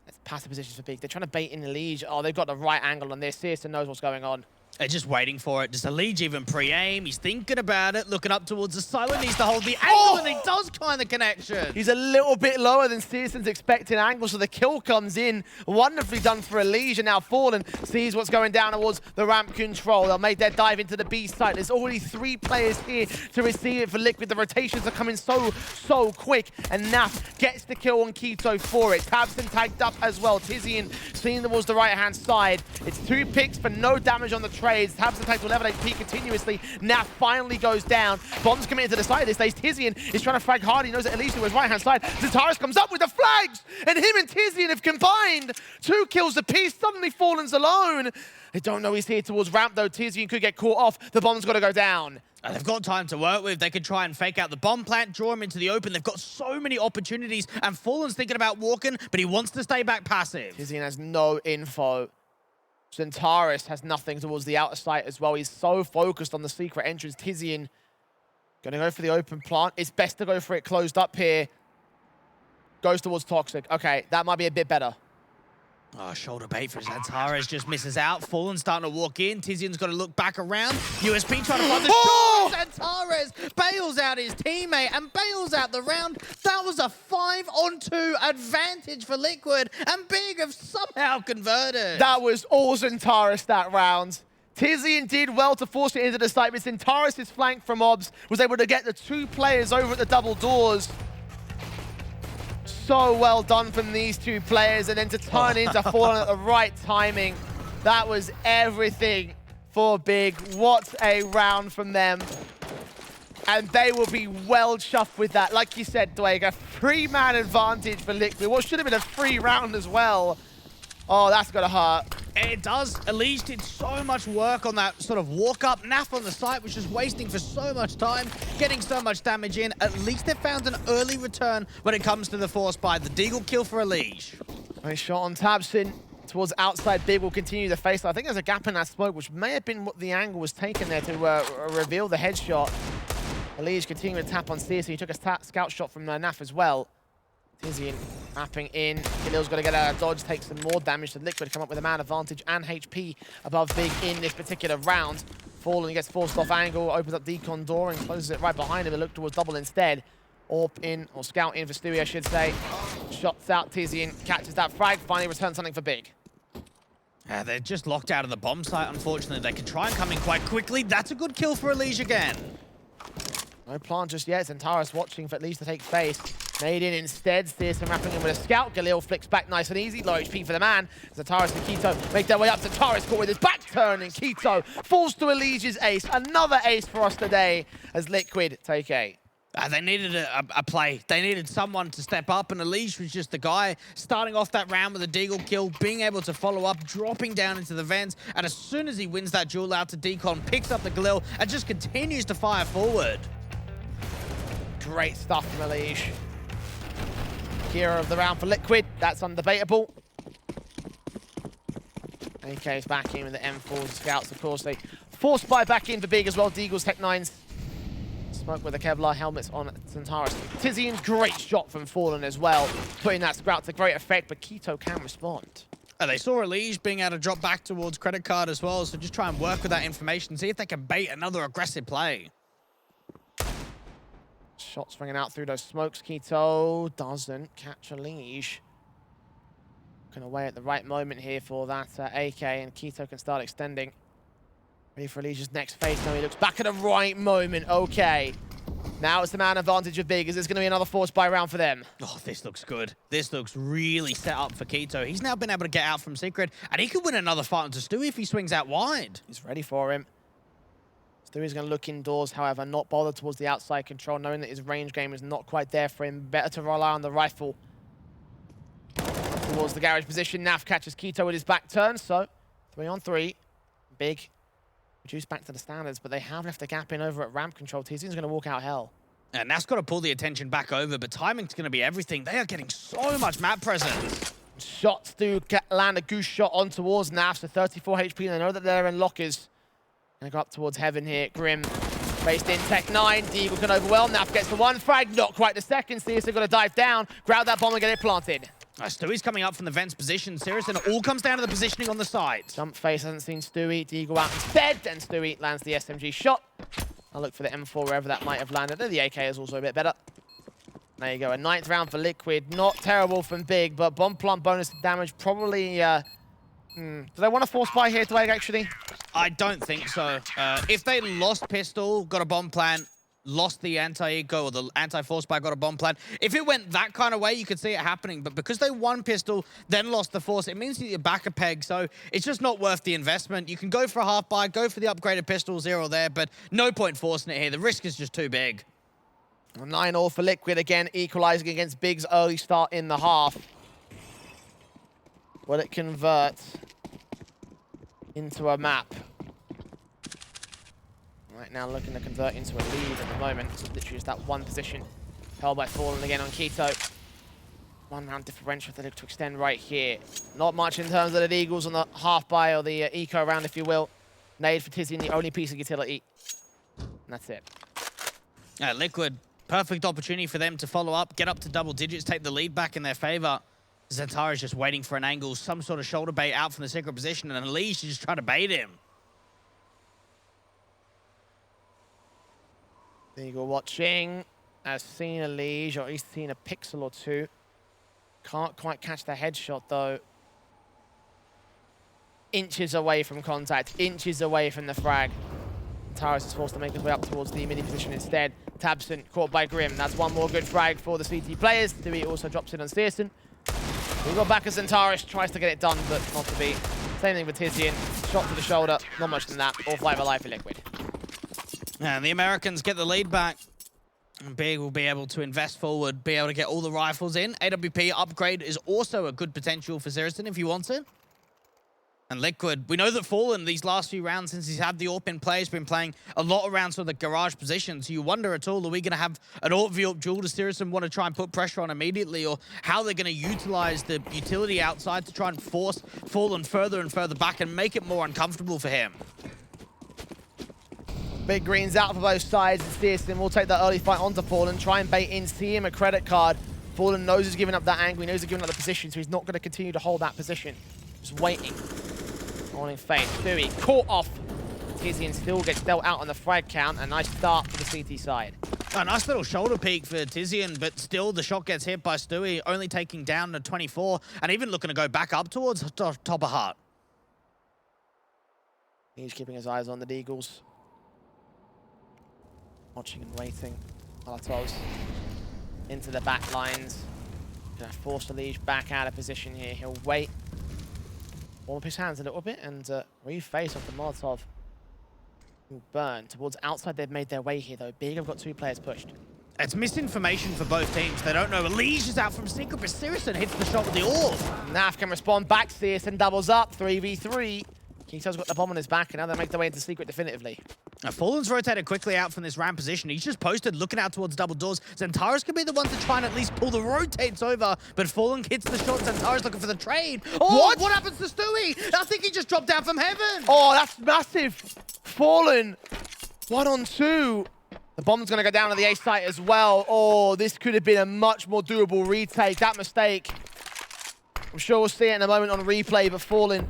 It's passive positions for Big. They're trying to bait in the Liege. Oh, they've got the right angle on this. Searson knows what's going on. They're just waiting for it. Does the Liege even pre-aim? He's thinking about it, looking up towards the silo. Needs to hold the angle, and he does find the connection. He's a little bit lower than Searson's expected angle, so the kill comes in. Wonderfully done for Elige, and now Fallen sees what's going down towards the ramp control. They'll make their dive into the B site. There's already 3 players here to receive it for Liquid. The rotations are coming so quick, and Naf gets the kill on Keto for it. Tabson tagged up as well. Tizian seeing towards the right-hand side. It's 2 picks for no damage on the trap. trades. Tabs attack to 11 HP continuously. Naf finally goes down. Bomb's committed to the side of this stage. Tizian is trying to frag hard. He knows that at least to his right-hand side. Zentaris comes up with the flags, and him and Tizian have combined. 2 kills apiece. Suddenly Fallen's alone. They don't know he's here towards ramp, though. Tizian could get caught off. The bomb's got to go down. And they've got time to work with. They could try and fake out the bomb plant, draw him into the open. They've got so many opportunities, and Fallen's thinking about walking, but he wants to stay back passive. Tizian has no info. Zentaris has nothing towards the outer site as well. He's so focused on the secret entrance. Tizian gonna go for the open plant. It's best to go for it closed up here. Goes towards Toxic. Okay, that might be a bit better. Oh, shoulder bait for Zentaris, just misses out. Fallen starting to walk in. Tizian's got to look back around. USP trying to find the shot. Zentaris bails out his teammate and bails out the round. That was a 5-on-2 advantage for Liquid, and Big have somehow converted. That was all Zentaris that round. Tizian did well to force it into the site, but Zentaris' flank from Obs was able to get the 2 players over at the double doors. So well done from these 2 players, and then to turn into Fallen at the right timing. That was everything for Big. What a round from them. And they will be well chuffed with that. Like you said, Dwayne, a 3-man advantage for Liquid. What should have been a 3 round as well. Oh, that's gonna hurt. It does. Elise did so much work on that sort of walk-up. Naf on the site was just wasting for so much time, getting so much damage in. At least they found an early return when it comes to the force buy. The Deagle kill for Elise. Nice shot on Tabsin towards outside. Big will continue the face. I think there's a gap in that smoke, which may have been what the angle was taken there to reveal the headshot. Elise continuing to tap on CS. He took a scout shot from Naf as well. Tizian mapping in. Khalil's got to get out of dodge, take some more damage to Liquid, come up with a man advantage and HP above Big in this particular round. Fallen gets forced off angle, opens up Decon door and closes it right behind him. They look towards double instead. Orp in, or scout in for Stewie, I should say. Shots out, Tizian catches that frag, finally returns something for Big. Yeah, they're just locked out of the bomb site, unfortunately. They can try and come in quite quickly. That's a good kill for Elise again. No plant just yet. Zentaris watching for at least to take face. Made in instead. Steerson wrapping in with a scout. Galil flicks back nice and easy. Low HP for the man. Zentaris and Keto make their way up. Zentaris caught with his back turn, and Keto falls to Elise's ace. Another ace for us today as Liquid take A. They needed a play. They needed someone to step up, and Elise was just the guy starting off that round with a Deagle kill, being able to follow up, dropping down into the vents, and as soon as he wins that duel out to Decon, picks up the Galil, and just continues to fire forward. Great stuff from Elise. Hero of the round for Liquid. That's undebatable. AK's back in with the M4s. Scouts, of course, they force buy back in for Big as well. Deagle's Tech 9s. Smoke with the Kevlar helmets on Zentaris. Tizian, great shot from Fallen as well. Putting that Sprout to great effect, but Keto can respond. And they saw Elise being able to drop back towards credit card as well, so just try and work with that information, see if they can bait another aggressive play. Shots ringing out through those smokes. Keto doesn't catch a leash. Looking away at the right moment here for that AK, and Keto can start extending. Ready for Elise's next phase. Now he looks back at the right moment. Okay. Now it's the man advantage of Big. Is this going to be another force buy round for them? Oh, this looks good. This looks really set up for Keto. He's now been able to get out from Secret, and he could win another fight onto Stewie if he swings out wide. He's ready for him. Stewie's going to look indoors, however, not bother towards the outside control, knowing that his range game is not quite there for him. Better to rely on the rifle. Towards the garage position, Naf catches Keto with his back turn, so 3-on-3. Big. Reduced back to the standards, but they have left a gap in over at ramp control. Tizian's going to walk out hell. And Naf's got to pull the attention back over, but timing's going to be everything. They are getting so much map presence. Shots do land a goose shot on towards Naf, so 34 HP, and they know that they're in lockers. Gonna go up towards heaven here. Grim faced in Tech 9. Deagle can overwhelm. Naf gets the one frag, not quite the second. Steerson got to dive down, grab that bomb and get it planted. Stewie's coming up from the vents position. Seriously, it all comes down to the positioning on the side. Jump face hasn't seen Stewie. Deagle out instead, and Stewie lands the SMG shot. I'll look for the M4 wherever that might have landed. The AK is also a bit better. There you go, a 9th round for Liquid. Not terrible from Big, but bomb plant bonus damage probably... Do they want to force buy here, Dwayne, actually? I don't think so. If they lost pistol, got a bomb plant, lost the anti-eco or the anti-force spike, got a bomb plant. If it went that kind of way, you could see it happening. But because they won pistol, then lost the force, it means that you're back a peg. So it's just not worth the investment. You can go for a half buy, go for the upgraded pistol, 0 there, but no point forcing it here. The risk is just too big. 9-all for Liquid again, equalizing against Big's early start in the half. Will it convert into a map? Right now looking to convert into a lead at the moment. It's literally just that one position held by Fallen again on Keto. 1 round differential they look to extend right here. Not much in terms of the Eagles on the half buy or the eco round, if you will. Nade for Tizian, the only piece of utility. And that's it. Yeah, Liquid, perfect opportunity for them to follow up, get up to double digits, take the lead back in their favor. Zentara's just waiting for an angle, some sort of shoulder bait out from the secret position, and Lee's just trying to bait him. Eagle watching. Has seen a Liege, or at least seen a pixel or two. Can't quite catch the headshot, though. Inches away from contact, inches away from the frag. Taurus is forced to make his way up towards the mini position instead. Tabson caught by Grim. That's one more good frag for the CT players. Dewey also drops in on Searson. We got back as Zentaris, tries to get it done, but not to be. Same thing with Tizian. Shot to the shoulder, not much than that. All 5 alive for Liquid. And the Americans get the lead back. And Big will be able to invest forward, be able to get all the rifles in. AWP upgrade is also a good potential for Searson if he wants it. And Liquid, we know that Fallen, these last few rounds, since he's had the AWP in play, has been playing a lot around sort of the garage position. So you wonder at all, are we going to have an AWP v AWP duel? Does Searson want to try and put pressure on immediately? Or how they're going to utilize the utility outside to try and force Fallen further and further back and make it more uncomfortable for him? Big Green's out for both sides, and Searson will take that early fight onto Fallen, try and bait in, see him a credit card. Fallen knows he's giving up that angle, he knows he's giving up the position, so he's not going to continue to hold that position. Just waiting. Falling face. Dewey caught off. Tizian still gets dealt out on the frag count. A nice start for the CT side. A nice little shoulder peek for Tizian, but still the shot gets hit by Stewie, only taking down to 24, and even looking to go back up towards top of heart. He's keeping his eyes on the Deagles. Watching and waiting. Molotovs into the back lines. Gonna force the Liege back out of position here. He'll wait. Warm up his hands a little bit and reface off the Molotov. Will burn towards outside. They've made their way here though. Big have got 2 players pushed. It's misinformation for both teams. They don't know. Liege is out from secret, but Searson hits the shot with the orb. Naf can respond back. Searson doubles up. 3v3. Kito's got the bomb on his back, and now they make their way into secret definitively. Now, Fallen's rotated quickly out from this ramp position. He's just posted, looking out towards double doors. Zentaris could be the one to try and at least pull the rotates over, but Fallen hits the shot. Zentaris looking for the trade. Oh, what happens to Stewie? I think he just dropped down from heaven. Oh, that's massive. Fallen. 1 on 2. The bomb's going to go down to the A site as well. Oh, this could have been a much more doable retake. That mistake. I'm sure we'll see it in a moment on replay, but Fallen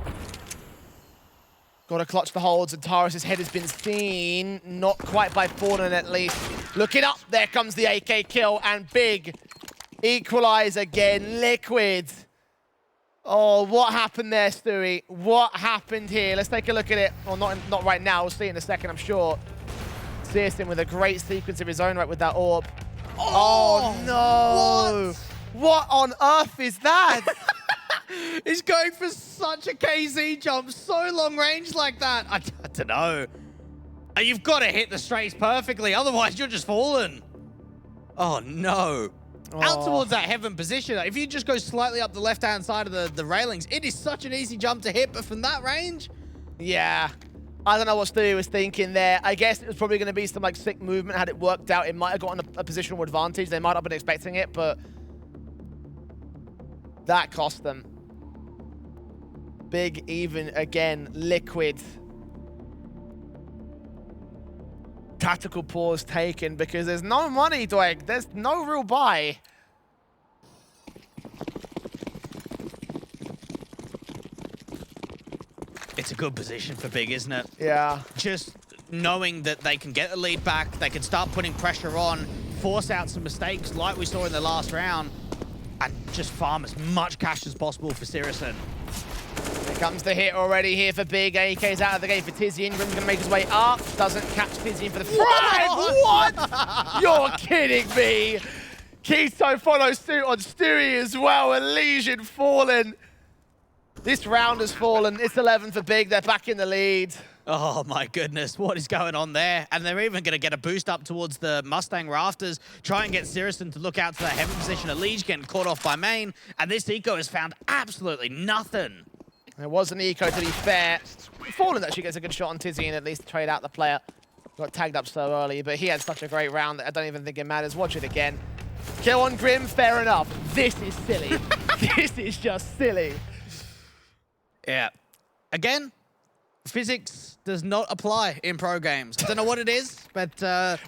got to clutch the holds, and Taurus' head has been seen. Not quite by Fallen, at least. Looking up, there comes the AK kill, and Big equalize again. Liquid. Oh, what happened there, Stewie? What happened here? Let's take a look at it. Well, not right now. We'll see it in a second, I'm sure. Searson with a great sequence of his own right with that orb. Oh no! What on earth is that? He's going for such a KZ jump, so long range like that. I don't know. You've got to hit the straights perfectly, otherwise you're just falling. Oh no. Oh. Out towards that heaven position. If you just go slightly up the left-hand side of the railings, it is such an easy jump to hit, but from that range? Yeah. I don't know what Stewie was thinking there. I guess it was probably going to be some like sick movement. Had it worked out, it might have gotten a positional advantage. They might not have been expecting it, but that cost them. Big even again. Liquid. Tactical pause taken because there's no money, Dwight. There's no real buy. It's a good position for Big, isn't it? Yeah. Just knowing that they can get the lead back, they can start putting pressure on, force out some mistakes like we saw in the last round, and just farm as much cash as possible for Searson. Comes the hit already here for Big. AK's out of the game for Tizian. Grim's going to make his way up. Doesn't catch Tizian for the frag. What? You're kidding me. Keto follows suit on Stewie as well. And Legion fallen. This round has fallen. It's 11 for Big. They're back in the lead. Oh my goodness, what is going on there? And they're even going to get a boost up towards the Mustang rafters, try and get Sirison to look out to that heaven position. Elige getting caught off by main, and this eco has found absolutely nothing. There was an eco, to be fair. Fallen actually gets a good shot on Tizzy and at least trade out the player. Got tagged up so early, but he had such a great round that I don't even think it matters. Watch it again. Kill on Grim, fair enough. This is silly. This is just silly. Yeah. Again, physics does not apply in pro games. I don't know what it is, but...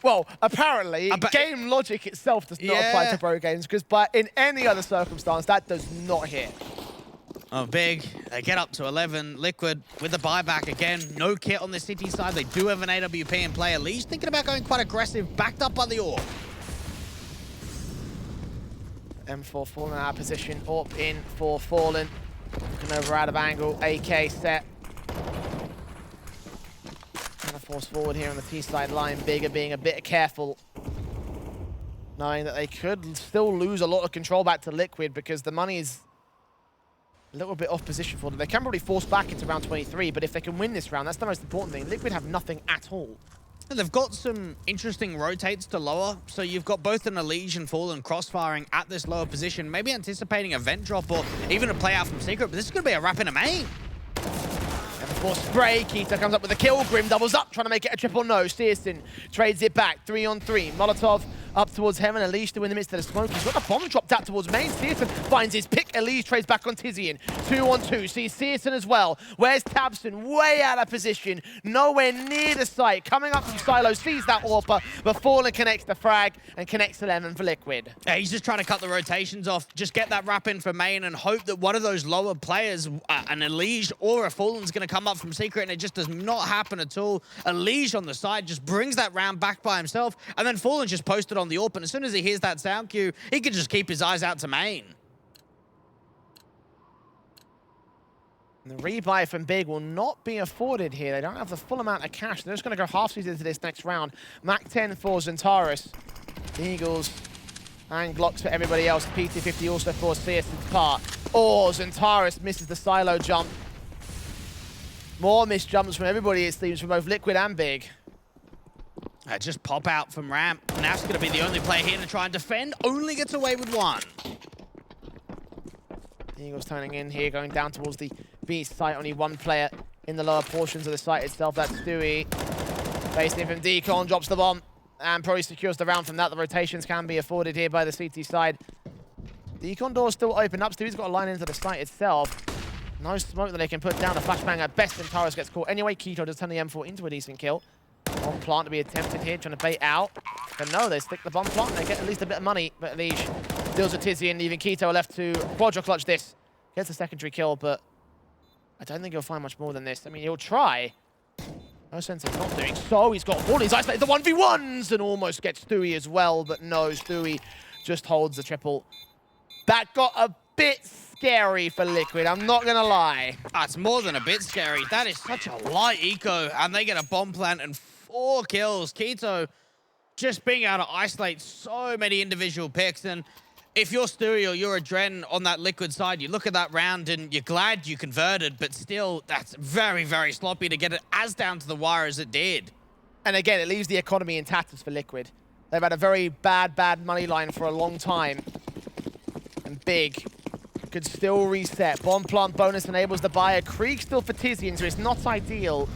well, apparently, game logic itself does not apply to pro games, because in any other circumstance, that does not hit. Oh, Big. They get up to 11. Liquid with the buyback again. No kit on the City side. They do have an AWP in play. Elige thinking about going quite aggressive, backed up by the AWP. M4 Fallen out of position. AWP in for Fallen. Looking over out of angle. AK set. Trying to force forward here on the T-side line. Bigger being a bit careful. Knowing that they could still lose a lot of control back to Liquid because the money is a little bit off position for them. They can probably force back into round 23, but if they can win this round, that's the most important thing. Liquid have nothing at all. And they've got some interesting rotates to lower, so you've got both an Elige and Fallen cross-firing at this lower position, maybe anticipating a vent drop or even a play out from Secret, but this is going to be a wrap in a main. For spray, Keita comes up with a kill. Grim doubles up, trying to make it a triple no. Searson trades it back, 3-on-3. Molotov up towards Heaven. Elige still in the midst of the smoke. He's got the bomb dropped out towards main. Searson finds his pick. Elige trades back on Tizian. 2-on-2. Sees Searson as well. Where's Tabson? Way out of position. Nowhere near the site. Coming up from Silo, sees that AWPer, but Fallen connects the frag and connects 11 for Liquid. Yeah, he's just trying to cut the rotations off, just get that wrap in for main and hope that one of those lower players, an Elige or a Fallen's going to come up from Secret, and it just does not happen at all. Elige on the side just brings that round back by himself, and then Fallen just posted on the AWP, and as soon as he hears that sound cue, he can just keep his eyes out to main. And the rebuy from Big will not be afforded here. They don't have the full amount of cash. They're just going to go half-seas into this next round. Mac 10 for Zentaris. Eagles and Glocks for everybody else. PT50 also for Searson's part. Oh, Zentaris misses the silo jump. More missed jumps from everybody, it seems, from both Liquid and Big. Just pop out from ramp. Naf's going to be the only player here to try and defend. Only gets away with one. Eagles turning in here, going down towards the B site. Only one player in the lower portions of the site itself. That's Stewie. Facing from Deacon, drops the bomb, and probably secures the round from that. The rotations can be afforded here by the CT side. Deacon door's still open up. Stewie's got a line into the site itself. No smoke that they can put down. A flashbang at best, and Taros gets caught. Anyway, Keto does turn the M4 into a decent kill. Bomb plant to be attempted here, trying to bait out. But no, they stick the bomb plant, and they get at least a bit of money. But Elige deals with Tizzy, and leaving Keto left to quadra clutch this. Gets a secondary kill, but I don't think he'll find much more than this. I mean, he'll try. No sense of not doing so. He's got all his isolated the 1v1s and almost gets Stewie as well. But no, Stewie just holds the triple. That got a bit scary for Liquid, I'm not gonna lie. That's more than a bit scary. That is such a light eco, and they get a bomb plant and 4 kills. Keto just being able to isolate so many individual picks, and if you're Stewie or you're a Dren on that Liquid side, you look at that round and you're glad you converted, but still, that's very, very sloppy to get it as down to the wire as it did. And again, it leaves the economy in tatters for Liquid. They've had a very bad money line for a long time. And Big could still reset. Bomb plant bonus enables the buyer. Krieg still for Tizian, so it's not ideal.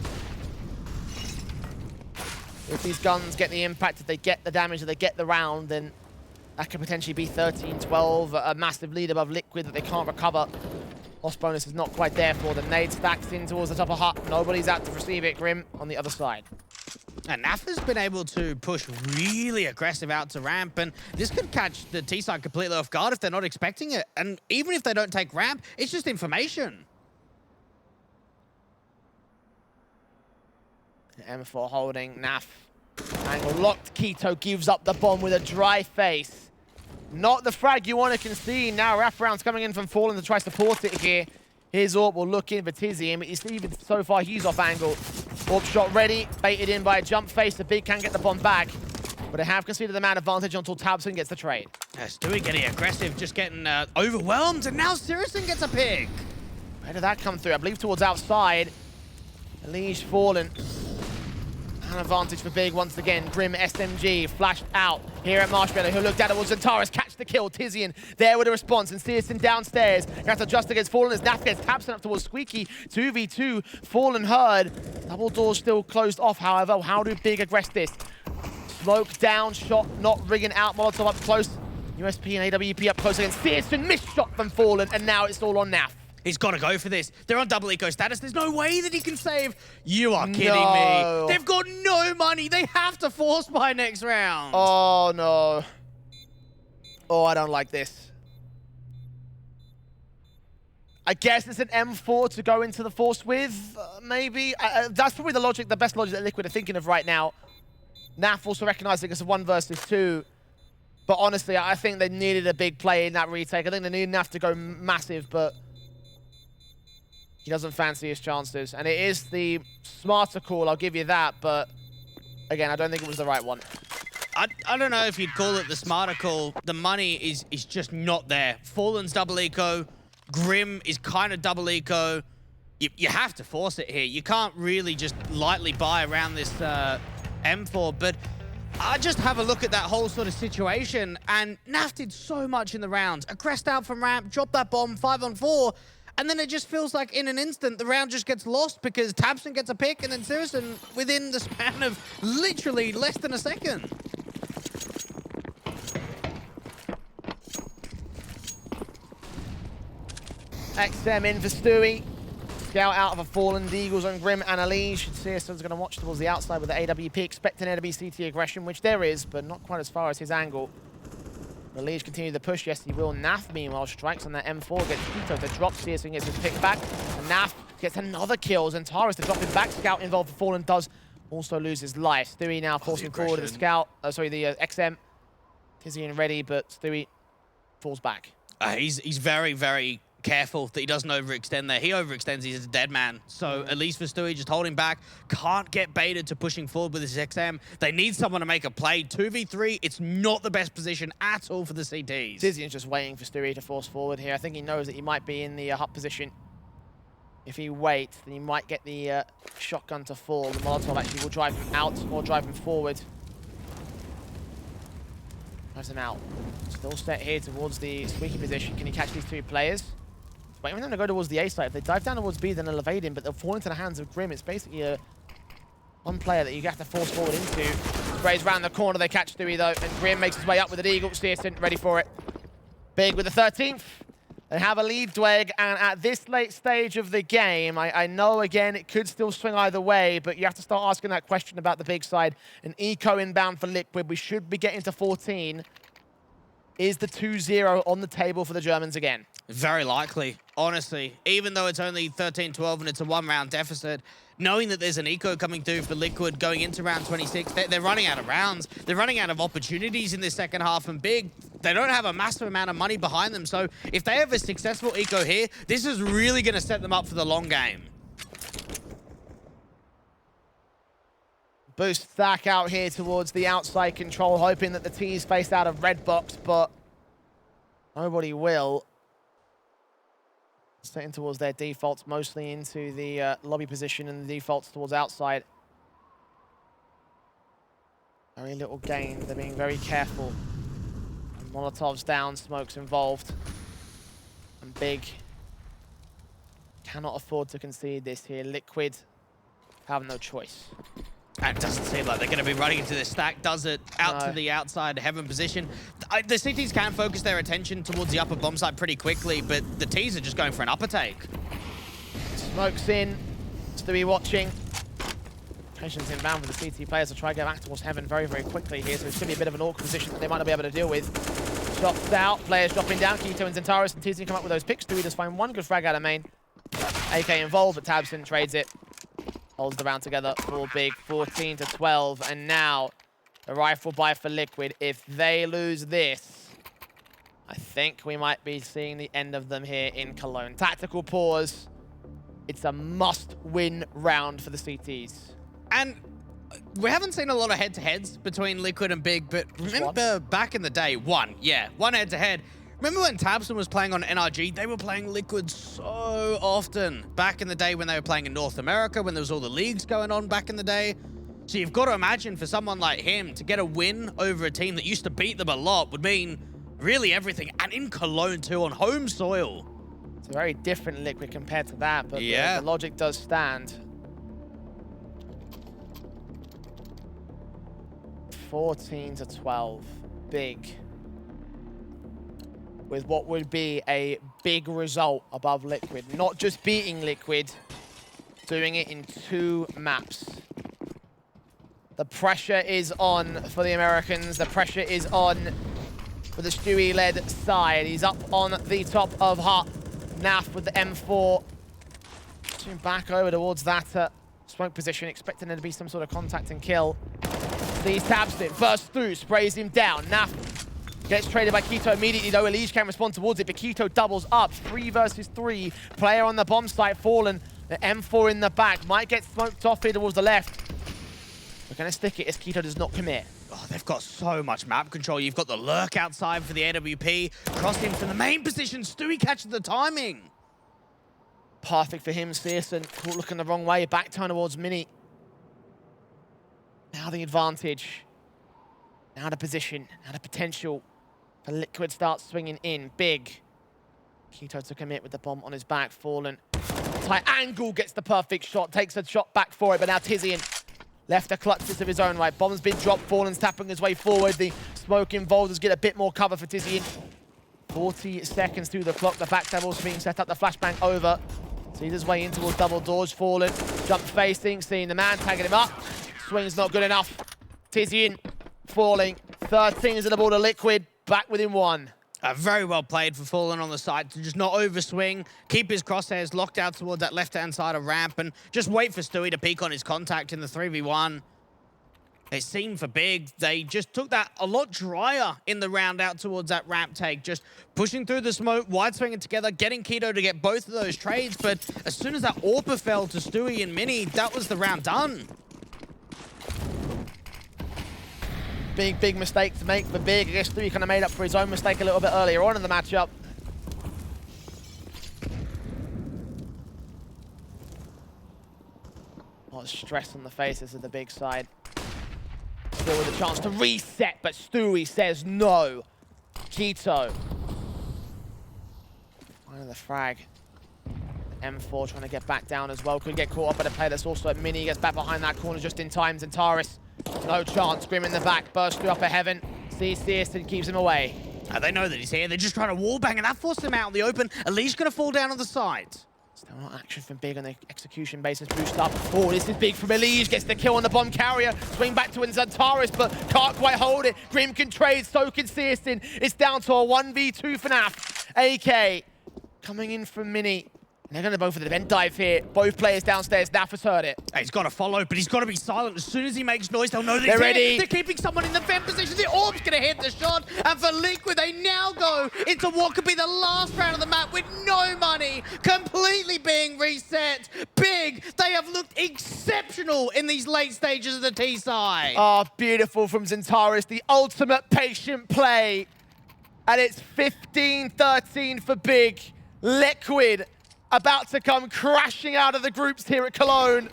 If these guns get the impact, if they get the damage, if they get the round, then that could potentially be 13-12, a massive lead above Liquid that they can't recover. Loss bonus is not quite there for them. Nade stacks in towards the top of hut. Nobody's out to receive it. Grim on the other side. And Naf has been able to push really aggressive out to ramp, and this could catch the T-side completely off guard if they're not expecting it. And even if they don't take ramp, it's just information. M4 holding, Naf. Angle locked, Keto gives up the bomb with a dry face. Not the frag you want to concede. Now wraparound's coming in from Fallen to try to support it here. Here's Orb will look in for Tizian, but even so far, he's off angle. Orb shot ready, baited in by a jump face. The big can get the bomb back, but they have conceded the man advantage until Tabson gets the trade. Stewie getting aggressive, just getting overwhelmed, and now Sirison gets a pick. Where did that come through? I believe towards outside. Elige fallen. An advantage for Big once again. Grim SMG flashed out here at Marshmallow, who looked down towards Zentaris, catch the kill. Tizian there with a response, and Searson downstairs. Gonna have to adjust against Fallen as Naf gets Tabson up towards Squeaky. 2v2, Fallen heard. Double doors still closed off, however. How do Big aggress this? Smoke down, shot not rigging out. Molotov up close. USP and AWP up close against Searson. Missed shot from Fallen, and now it's all on Naf. He's got to go for this. They're on double eco status. There's no way that he can save. You are kidding No. me. They've got no money. They have to force buy next round. Oh, no. Oh, I don't like this. I guess it's an M4 to go into the force with, maybe. That's probably the logic, the best logic that Liquid are thinking of right now. NAF also recognizing it's a 1 versus 2. But honestly, I think they needed a big play in that retake. I think they needed NAF to go massive, but he doesn't fancy his chances. And it is the smarter call, I'll give you that, but again, I don't think it was the right one. I don't know if you'd call it the smarter call. The money is just not there. Fallen's double eco. Grim is kind of double eco. You have to force it here. You can't really just lightly buy around this M4, but I just have a look at that whole sort of situation, and NAF did so much in the round. Aggressed out from ramp, dropped that bomb 5-on-4, and then it just feels like in an instant the round just gets lost because Tabson gets a pick and then Sirison within the span of literally less than a second. XM in for Stewie. Scout out of a Fallen, Deagles on Grim and Elige. Searson's going to watch towards the outside with the AWP, expecting there to be CT aggression, which there is, but not quite as far as his angle. Elige continue the push. Yes, he will. Naf, meanwhile, strikes on that M4, gets Tito to drop. Searson gets his pick back. And Naf gets another kill. Zentaris to drop him back. Scout involved for Fallen does also lose his life. Stewie now forcing forward to the Scout. Sorry, the XM. Tizian ready, but Stewie falls back. He's very, very careful that he doesn't overextend there. He overextends, he's a dead man. So at least for Stewie, just hold him back. Can't get baited to pushing forward with his XM. They need someone to make a play. 2v3, it's not the best position at all for the CTs. Tizian's just waiting for Stewie to force forward here. I think he knows that he might be in the hut position. If he waits, then he might get the shotgun to fall. The Molotov actually will drive him out or drive him forward. Drives him out. Still set here towards the Squeaky position. Can he catch these two players? Waiting for them to go towards the A side. If they dive down towards B, then they'll evade him, but they'll fall into the hands of Grim. It's basically one player that you have to force forward into. Sprays round the corner. They catch Stewie, though, and Grim makes his way up with an Eagle. Searson ready for it. Big with the 13th. They have a lead, Dweg, and at this late stage of the game, I know, again, it could still swing either way, but you have to start asking that question about the big side. An eco inbound for Liquid. We should be getting to 14. Is the 2-0 on the table for the Germans again? Very likely, honestly. Even though it's only 13-12 and it's a one-round deficit, knowing that there's an eco coming through for Liquid going into round 26, they're running out of rounds. They're running out of opportunities in this second half, and Big, they don't have a massive amount of money behind them. So if they have a successful eco here, this is really going to set them up for the long game. Boost Thack out here towards the outside control, hoping that the T's face out of red box, but nobody will. Setting towards their defaults, mostly into the lobby position, and the defaults towards outside. Very little gain. They're being very careful. And Molotov's down, Smoke's involved. And Big cannot afford to concede this here. Liquid have no choice. And it doesn't seem like they're going to be running into this stack, does it? Out to the outside heaven position. The CTs can focus their attention towards the upper bomb site pretty quickly, but the T's are just going for an upper take. Smoke's in. Stewie watching. Patience inbound for the CT players to try to get back towards heaven very, very quickly here, so it's going to be a bit of an awkward position that they might not be able to deal with. Shots out, players dropping down. Keto and Zentaris and Tizi come up with those picks. Stewie does find one good frag out of main. AK involved, but Tabson trades it. Holds the round together for Big, 14-12, and now a rifle buy for Liquid. If they lose this, I I think we might be seeing the end of them here in Cologne. Tactical pause. It's a must-win round for the CTs. And we haven't seen a lot of head-to-heads between Liquid and Big, but remember back in the day, one head-to-head. Remember when Tabson was playing on NRG? They were playing Liquid so often back in the day when they were playing in North America, when there was all the leagues going on back in the day. So you've got to imagine for someone like him to get a win over a team that used to beat them a lot would mean really everything. And in Cologne too, on home soil. It's a very different Liquid compared to that, but yeah, the logic does stand. 14-12, Big. With what would be a big result above Liquid. Not just beating Liquid, doing it in 2 maps. The pressure is on for the Americans. The pressure is on for the Stewie-led side. He's up on the top of Hut. Naf with the M4. Zoom back over towards that smoke position, expecting there to be some sort of contact and kill. Sees Tabson, bursts through, sprays him down. Naf gets traded by Keto immediately, though Elige can respond towards it, but Keto doubles up. 3 versus 3. Player on the bomb site fallen. The M4 in the back. Might get smoked off here towards the left. We're going to stick it as Keto does not commit. Oh, they've got so much map control. You've got the lurk outside for the AWP. Cross him from the main position. Stewie catches the timing. Perfect for him. Searson caught looking the wrong way. Back turn towards Mini. Now the advantage. Now the position. Now the potential. The Liquid starts swinging in. Big. Keto to commit with the bomb on his back. Fallen. Tight angle gets the perfect shot. Takes a shot back for it, but now Tizian left a clutches of his own right. Bomb's been dropped. Fallen's tapping his way forward. The smoke involved us get a bit more cover for Tizian. 40 seconds to the clock. The backstab also being set up. The flashbang over. Sees his way in towards double doors. Fallen. Jump facing. Seeing the man. Tagging him up. Swing's not good enough. Tizian falling. 13 is the ball to Liquid. Back within 1. Very well played for Fallen on the side to just not overswing, keep his crosshairs locked out towards that left-hand side of ramp, and just wait for Stewie to peek on his contact in the 3v1. It seemed for Big, they just took that a lot drier in the round out towards that ramp take, just pushing through the smoke, wide swinging together, getting Keto to get both of those trades, but as soon as that AWPer fell to Stewie and Mini, that was the round done. Big mistake to make for Big. I guess Stewie kind of made up for his own mistake a little bit earlier on in the matchup. A lot of stress on the faces of the Big side. Still with a chance to reset, but Stewie says no. Keto. Finding the frag. M4 trying to get back down as well. Could get caught up by the play that's also at Mini. Gets back behind that corner just in time. Zentaris. No chance. Grim in the back. Burst through upper heaven. Sees Searson, keeps him away. They know that he's here. They're just trying to wallbang, and that forced him out in the open. Elige going to fall down on the side. Still not action from Big on the execution basis. Boost up. Oh, this is big from Elige. Gets the kill on the bomb carrier. Swing back to Zentaris, but can't quite hold it. Grim can trade. So can Searson. It's down to a 1v2 for Naf. AK coming in from Mini. They're going to go for the vent dive here. Both players downstairs. Naf has heard it. He's got to follow, but he's got to be silent. As soon as he makes noise, they'll know that They're he's ready. Here. They're keeping someone in the vent position. The orb's going to hit the shot. And for Liquid, they now go into what could be the last round of the map with no money, completely being reset. Big, they have looked exceptional in these late stages of the T side. Oh, beautiful from Zentaris. The ultimate patient play. And it's 15-13 for Big. Liquid about to come crashing out of the groups here at Cologne.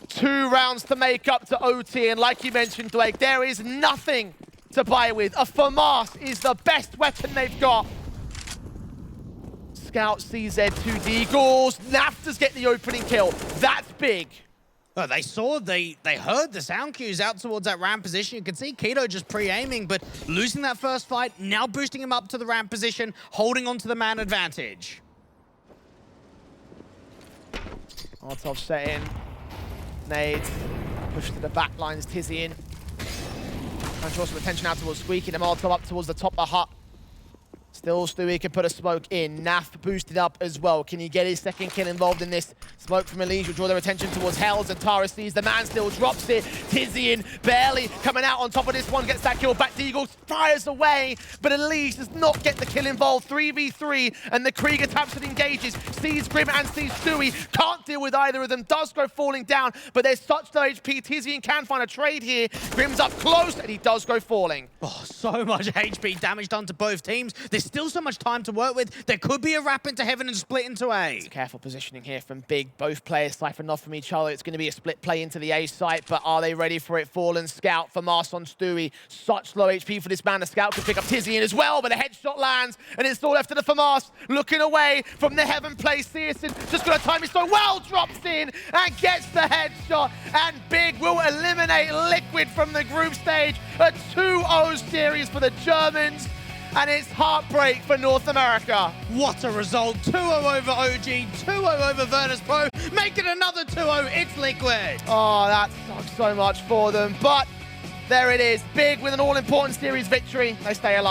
2 rounds to make up to OT, and like you mentioned, Blake, there is nothing to buy with. A FAMAS is the best weapon they've got. Scout CZ2D Eagles. Nafta's get the opening kill. That's big. Oh, they heard the sound cues out towards that ramp position. You can see Keto just pre-aiming, but losing that first fight, now boosting him up to the ramp position, holding on to the man advantage. Molotov set in. Nades. Push to the back lines. Tizzy in. Trying to draw some attention out towards Squeaky. The Molotov up towards the top of the hut. Still, Stewie can put a smoke in. Naf boosted up as well. Can he get his second kill involved in this? Smoke from Elise will draw their attention towards Hells, and Tara sees the man still drops it. Tizian barely coming out on top of this one, gets that kill back to Eagles, fires away, but Elise does not get the kill involved. 3v3, and the Krieger taps and engages, sees Grim and sees Stewie, can't deal with either of them, does go falling down, but there's such low HP. Tizian can find a trade here. Grim's up close, and he does go falling. Oh, so much HP damage done to both teams. There's still so much time to work with. There could be a wrap into heaven and split into A. Careful positioning here from Big. Both players siphoned off from each other. It's going to be a split play into the A site, but are they ready for it? Fallen Scout for Mars on Stewie. Such low HP for this man. The Scout could pick up Tizian as well, but a headshot lands, and it's all left to the FAMAS. Looking away from the heaven play. Searson just going to time it so well, drops in and gets the headshot, and Big will eliminate Liquid from the group stage. A 2-0 series for the Germans, and it's heartbreak for North America. What a result. 2-0 over OG, 2-0 over Virtus Pro, make it another 2-0. It's Liquid. Oh, that sucks so much for them, but there it is. Big with an all-important series victory. They stay alive.